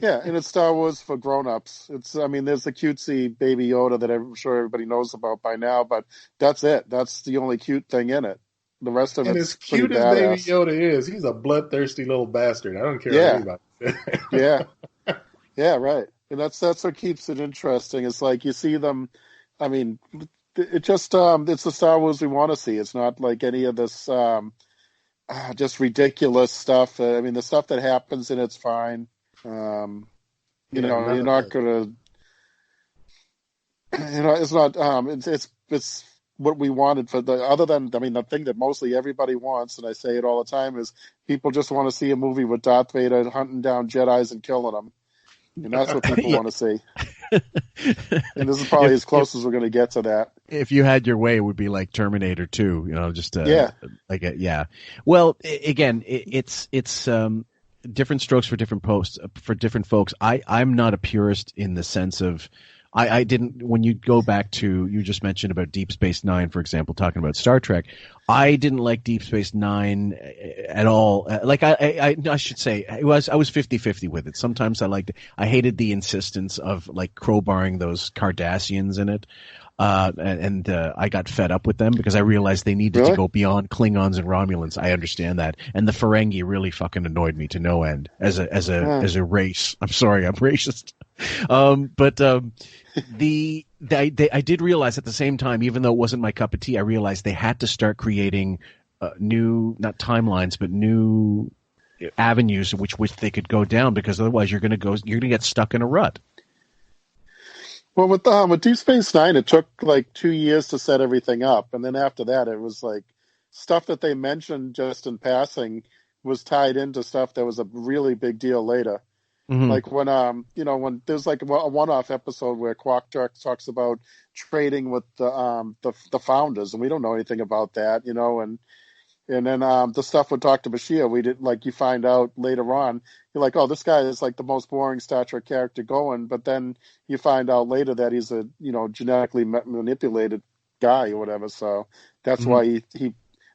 K: Yeah, and it's Star Wars for grown-ups. There's the cutesy Baby Yoda that I'm sure everybody knows about by now, but that's it. That's the only cute thing in it. The rest of it's pretty badass.
L: And as cute as Baby Yoda is, he's a bloodthirsty little bastard. I don't care about it.
K: Yeah, right. And that's what keeps it interesting. It's like you see them. I mean, it just it's the Star Wars we want to see. It's not like any of this just ridiculous stuff. I mean, the stuff that happens in it's fine. You're not gonna. It's not. It's what we wanted for the. Other than, I mean, the thing that mostly everybody wants, and I say it all the time, is people just want to see a movie with Darth Vader hunting down Jedis and killing them. And that's what people want to see. And this is probably as close as we're going to get to that.
J: If you had your way, it would be like Terminator 2, Well, again, it's different strokes for different folks. I'm not a purist in the sense of I didn't, when you go back to, you just mentioned about Deep Space Nine, for example, talking about Star Trek. I didn't like Deep Space Nine at all. Like I should say, I was 50-50 with it. Sometimes I liked it. I hated the insistence of like crowbarring those Cardassians in it. And I got fed up with them because I realized they needed to go beyond Klingons and Romulans. I understand that. And the Ferengi really fucking annoyed me to no end as a race. I'm sorry, I'm racist. I did realize at the same time, even though it wasn't my cup of tea, I realized they had to start creating new, not timelines, but new avenues in which they could go down, because otherwise you're going to get stuck in a rut.
K: Well, with Deep Space Nine, it took like 2 years to set everything up, and then after that, it was like stuff that they mentioned just in passing was tied into stuff that was a really big deal later. Mm-hmm. Like when there's like a one-off episode where Quark talks about trading with the founders, and we don't know anything about that, and then the stuff with Dr. Bashir, we didn't, like, you find out later on, you're like, oh, this guy is like the most boring Star Trek character going, but then you find out later that he's a genetically manipulated guy or whatever. So that's why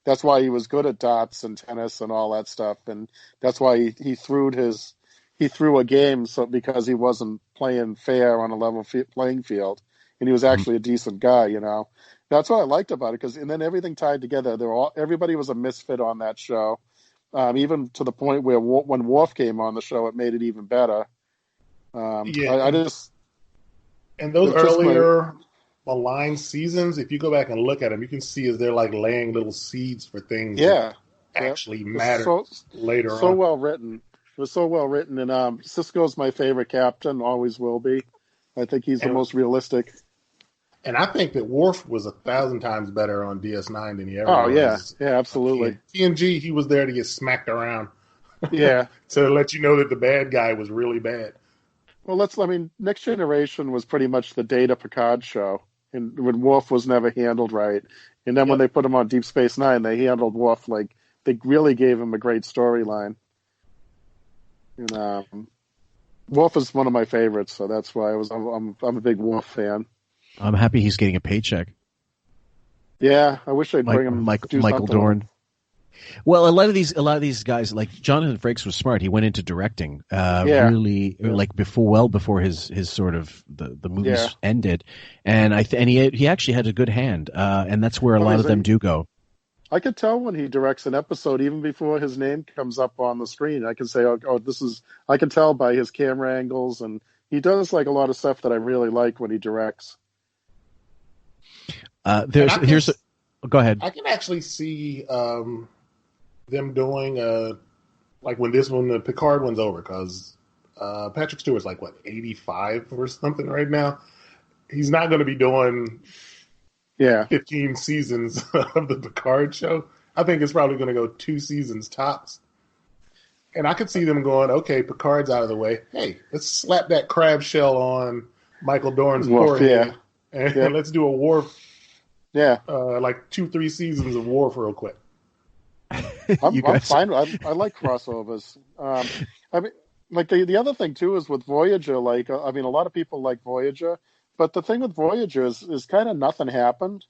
K: that's why he was good at dots and tennis and all that stuff, and that's why he threw a game because he wasn't playing fair on a level playing field, and he was actually a decent guy, That's what I liked about it, and then everything tied together. Everybody was a misfit on that show, even to the point where when Worf came on the show, it made it even better. And those earlier maligned seasons, if you go back and look at them, you can see as they're like laying little seeds for things that actually matter later on. So well written. It was so well written, and Sisko's my favorite captain, always will be. I think he's the most realistic.
L: And I think that Worf was 1,000 times better on DS9 than he ever was.
K: Oh, yeah, absolutely.
L: TNG, he was there to get smacked around.
K: Yeah.
L: To let you know that the bad guy was really bad.
K: Well, Next Generation was pretty much the Data Picard show, and when Worf was never handled right. And then when they put him on Deep Space Nine, they handled Worf like they really gave him a great storyline. And Worf is one of my favorites, so that's why I'm a big Worf fan.
J: I'm happy he's getting a paycheck.
K: Yeah, I wish they'd bring him.
J: Michael Dorn. Well, a lot of these guys, like Jonathan Frakes, was smart. He went into directing, really, like before his sort of the movies ended, and he actually had a good hand, and that's where a lot of them do go.
K: I could tell when he directs an episode even before his name comes up on the screen. I can say, I can tell by his camera angles, and he does like a lot of stuff that I really like when he directs.
J: Go ahead.
L: I can actually see them doing like when the Picard one's over, because Patrick Stewart's like 85 or something right now. He's not going to be doing 15 seasons of the Picard show. I think it's probably going to go 2 seasons tops. And I could see them going, okay, Picard's out of the way. Hey, let's slap that crab shell on Michael Dorn's forehead. And let's do a Worf.
K: Yeah.
L: Like 2-3 seasons of Worf real quick.
K: I'm fine. I like crossovers. I mean, like the other thing too is with Voyager. Like, I mean, a lot of people like Voyager, but the thing with Voyager is kind of nothing happened.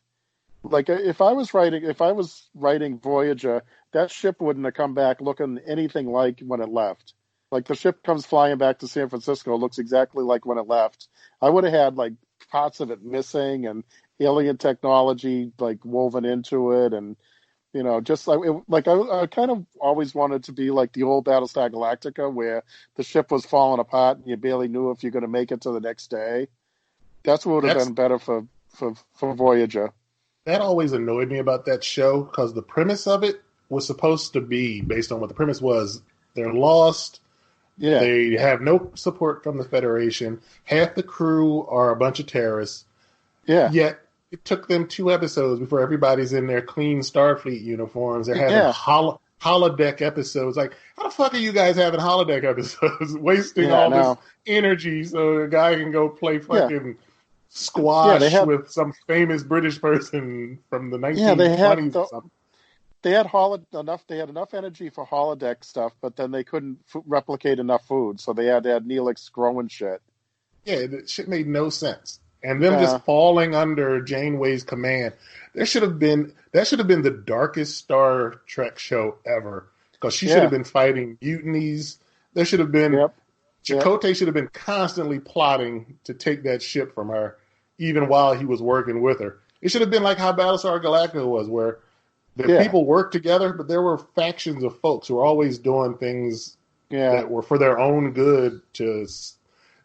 K: Like, if I was writing Voyager, that ship wouldn't have come back looking anything like when it left. Like, the ship comes flying back to San Francisco, looks exactly like when it left. I would have had like parts of it missing and alien technology like woven into it, and you know, just like I kind of always wanted to be like the old Battlestar Galactica, where the ship was falling apart and you barely knew if you're going to make it to the next day. That's what would have been better for Voyager.
L: That always annoyed me about that show, because the premise of it was supposed to be based on what the premise was. They're lost.
K: Yeah.
L: They have no support from the Federation. Half the crew are a bunch of terrorists.
K: Yeah.
L: Yet it took them 2 episodes before everybody's in their clean Starfleet uniforms. They're having holodeck episodes. Like, how the fuck are you guys having holodeck episodes? Wasting all this energy so a guy can go play fucking squash with some famous British person from the 1920s or something.
K: They had enough energy for holodeck stuff, but then they couldn't replicate enough food, so they had to add Neelix growing shit.
L: Yeah, that shit made no sense. And them just falling under Janeway's command. That should have been the darkest Star Trek show ever, because she should have been fighting mutinies. There should have been Chakotay should have been constantly plotting to take that ship from her, even while he was working with her. It should have been like how Battlestar Galactica was, where the people worked together, but there were factions of folks who were always doing things that were for their own good to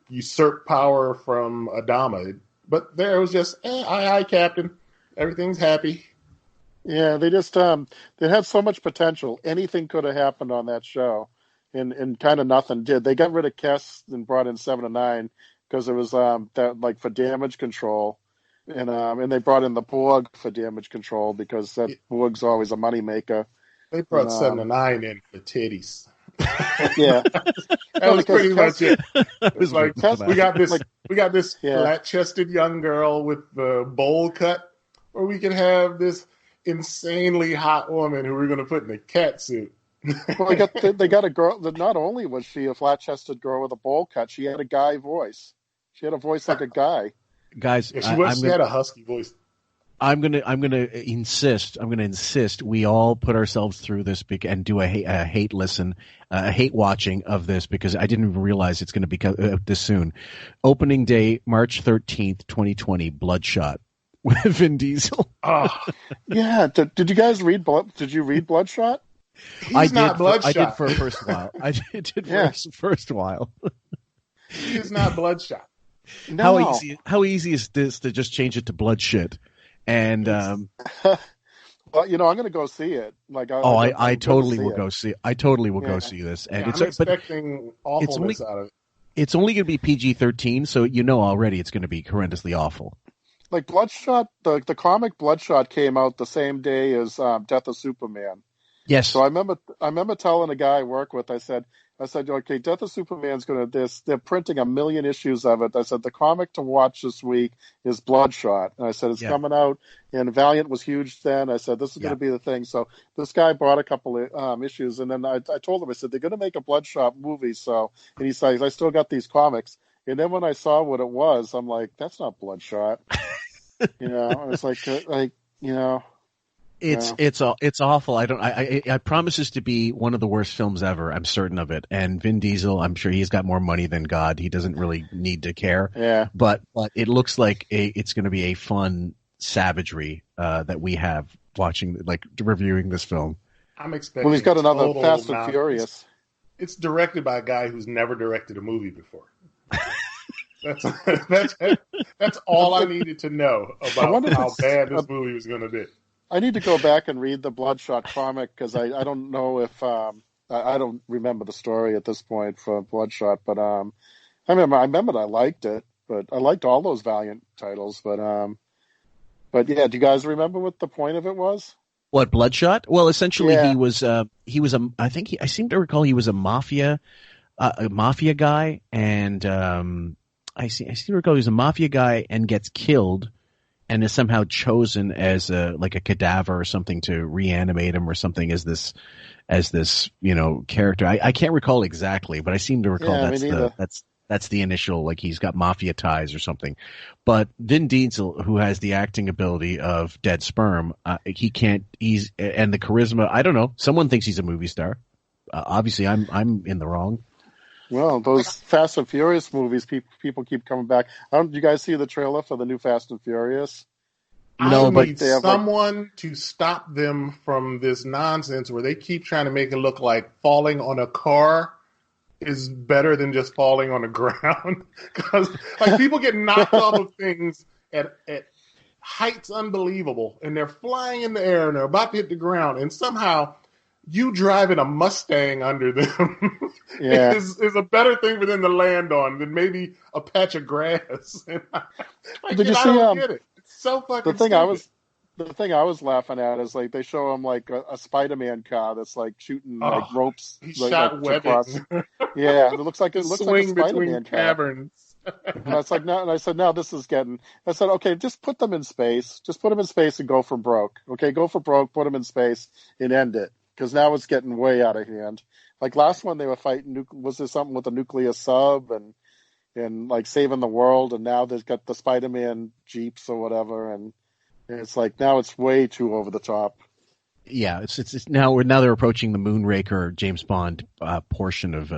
L: usurp power from Adama. But there was just, aye, Captain. Everything's happy.
K: Yeah, they just they had so much potential. Anything could have happened on that show, and kind of nothing did. They got rid of Kess and brought in 7 and 9 because it was that like for damage control, and they brought in the Borg for damage control because that Borg's always a moneymaker.
L: They brought 7 and 9 in for titties.
K: Yeah,
L: that was pretty much it. It was like, we got this flat-chested young girl with the bowl cut, or we can have this insanely hot woman who we're going to put in a cat suit.
K: Well, they got a girl that not only was she a flat-chested girl with a bowl cut, she had a guy voice. She had a voice like a guy.
J: Guys,
L: she had a husky voice.
J: I'm gonna insist we all put ourselves through this and do a hate watching of this, because I didn't even realize it's going to be this soon. Opening day, March 13th, 2020, Bloodshot with Vin Diesel.
K: Oh. Yeah. Did you guys read Did you read Bloodshot?
L: He's not Bloodshot.
J: I did for a first while. I did for first while.
L: He is not Bloodshot.
K: No.
J: How easy is this to just change it to Bloodshit? And
K: well, you know, I'm going to go see it. Like,
J: I totally will go see. I totally will go see this. And
L: I'm expecting awfulness out of it.
J: It's only going to be PG-13, so you know already it's going to be horrendously awful.
K: Like Bloodshot, the comic Bloodshot came out the same day as Death of Superman.
J: Yes.
K: So I remember telling a guy I work with, I said, okay, Death of Superman's going to they're printing 1 million issues of it. I said, the comic to watch this week is Bloodshot. And I said, it's coming out, and Valiant was huge then. I said, this is going to be the thing. So this guy bought a couple of issues, and then I told him, I said, they're going to make a Bloodshot movie. So, and he says, I still got these comics. And then when I saw what it was, I'm like, that's not Bloodshot. You know, I was like, you know.
J: It's awful. I promise this to be one of the worst films ever. I'm certain of it. And Vin Diesel, I'm sure he's got more money than God. He doesn't really need to care.
K: Yeah.
J: But it looks like it's going to be a fun savagery that we have reviewing this film.
L: I'm expecting.
K: Well, he's got another Fast and Furious.
L: It's directed by a guy who's never directed a movie before. That's all I needed to know about how bad this movie was going to be.
K: I need to go back and read the Bloodshot comic because I don't know if I don't remember the story at this point for Bloodshot, but I remember I liked it, but I liked all those Valiant titles, but yeah, do you guys remember what the point of it was?
J: What, Bloodshot? Well, essentially he was I seem to recall he was a mafia guy, and I seem to recall he was a mafia guy and gets killed and is somehow chosen as a cadaver or something to reanimate him or something as this character. I can't recall exactly, but I seem to recall that's the initial, he's got mafia ties or something. But Vin Diesel, who has the acting ability of dead sperm, and the charisma, I don't know. Someone thinks he's a movie star. Obviously I'm in the wrong.
K: Well, those Fast and Furious movies, people keep coming back. Did you guys see the trailer for the new Fast and Furious?
L: No, but they have someone to stop them from this nonsense where they keep trying to make it look like falling on a car is better than just falling on the ground. Because people get knocked off of things at heights unbelievable, and they're flying in the air and they're about to hit the ground, and somehow you driving a Mustang under them is a better thing for them to land on than maybe a patch of grass.
K: Did you see?
L: I don't get it. It's so fucking stupid.
K: The thing I was laughing at is they show him a Spider-Man car that's shooting ropes.
L: He shot webbing.
K: Yeah, it looks like a Spider-Man car.
L: Caverns.
K: And it's no, and I said, now this is getting. I said, okay, just put them in space. Just put them in space and go for broke. Okay, go for broke. Put them in space and end it. Because now it's getting way out of hand. Last one, they were fighting. Was there something with a nuclear sub and saving the world? And now they've got the Spider-Man Jeeps or whatever, and it's now it's way too over the top.
J: Yeah, it's now they're approaching the Moonraker James Bond portion of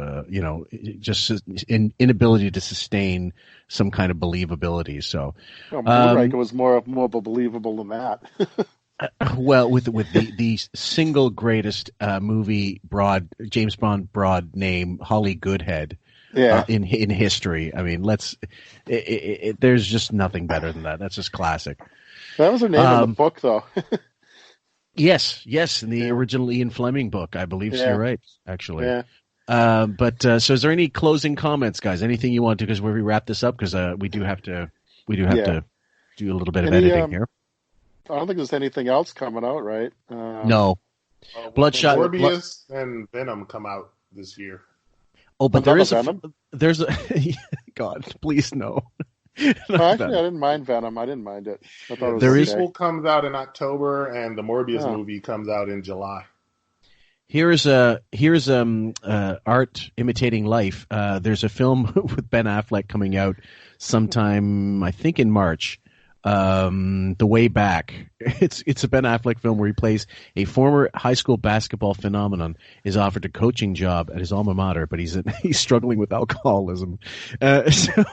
J: just inability to sustain some kind of believability. So
K: Moonraker was more believable than that.
J: Well, with the single greatest James Bond broad name, Holly Goodhead, in history. I mean, there's just nothing better than that. That's just classic.
K: That was her name in the book, though.
J: Yes, in the original Ian Fleming book, I believe. Yeah. So you're right, actually.
K: Yeah.
J: So is there any closing comments, guys? Anything you want to, because we wrap this up, because we do have to do a little bit of editing here.
K: I don't think there's anything else coming out, right?
J: No. Bloodshot.
L: Morbius and Venom come out this year.
J: Oh, but there's a God, please no.
K: Actually, I didn't mind Venom. I didn't mind it. I thought it was
L: the sequel comes out in October, and the Morbius movie comes out in July.
J: Here's art imitating life. There's a film with Ben Affleck coming out sometime, I think, in March. The Way Back. It's a Ben Affleck film where he plays a former high school basketball phenomenon, is offered a coaching job at his alma mater, but he's struggling with alcoholism. So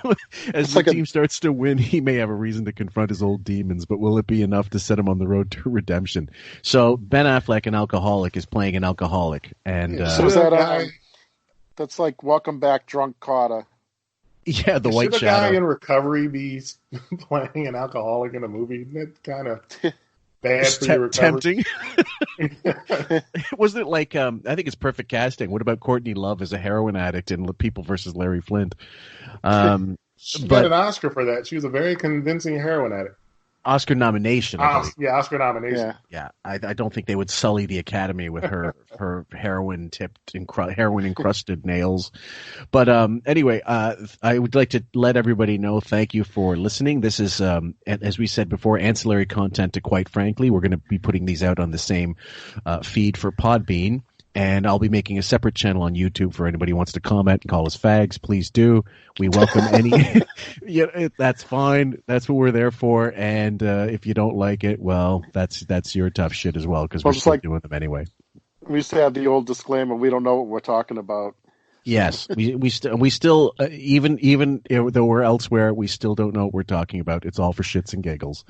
J: as the team starts to win, he may have a reason to confront his old demons, but will it be enough to set him on the road to redemption? So Ben Affleck, an alcoholic, is playing an alcoholic, and
K: so is that that's like Welcome Back, Drunk Carter.
J: Yeah, the White Shadow.
L: Should a guy in recovery be playing an alcoholic in a movie? Isn't that kind of bad for your recovery?
J: Tempting. Wasn't it I think it's perfect casting. What about Courtney Love as a heroin addict in People versus Larry Flint?
L: She got an Oscar for that. She was a very convincing heroin addict.
J: Oscar nomination.
L: Oscar nomination.
J: Yeah, I don't think they would sully the Academy with her heroin encrusted nails. But anyway, I would like to let everybody know. Thank you for listening. This is, as we said before, ancillary content to Quite Frankly. We're going to be putting these out on the same feed for Podbean. And I'll be making a separate channel on YouTube for anybody who wants to comment and call us fags. Please do. We welcome any. That's fine. That's what we're there for. And if you don't like it, well, that's your tough shit as well, because we're still doing them anyway.
K: We used to have the old disclaimer: we don't know what we're talking about.
J: Yes, we still even though we're elsewhere, we still don't know what we're talking about. It's all for shits and giggles.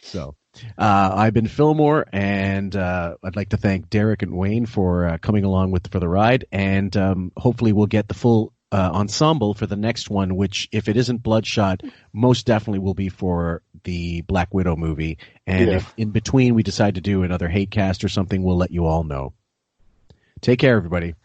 J: So I've been Fillmore, and I'd like to thank Derek and Wayne for coming along for the ride, and hopefully we'll get the full ensemble for the next one, which, if it isn't Bloodshot, most definitely will be for the Black Widow movie. And if in between we decide to do another hate cast or something, we'll let you all know. Take care, everybody.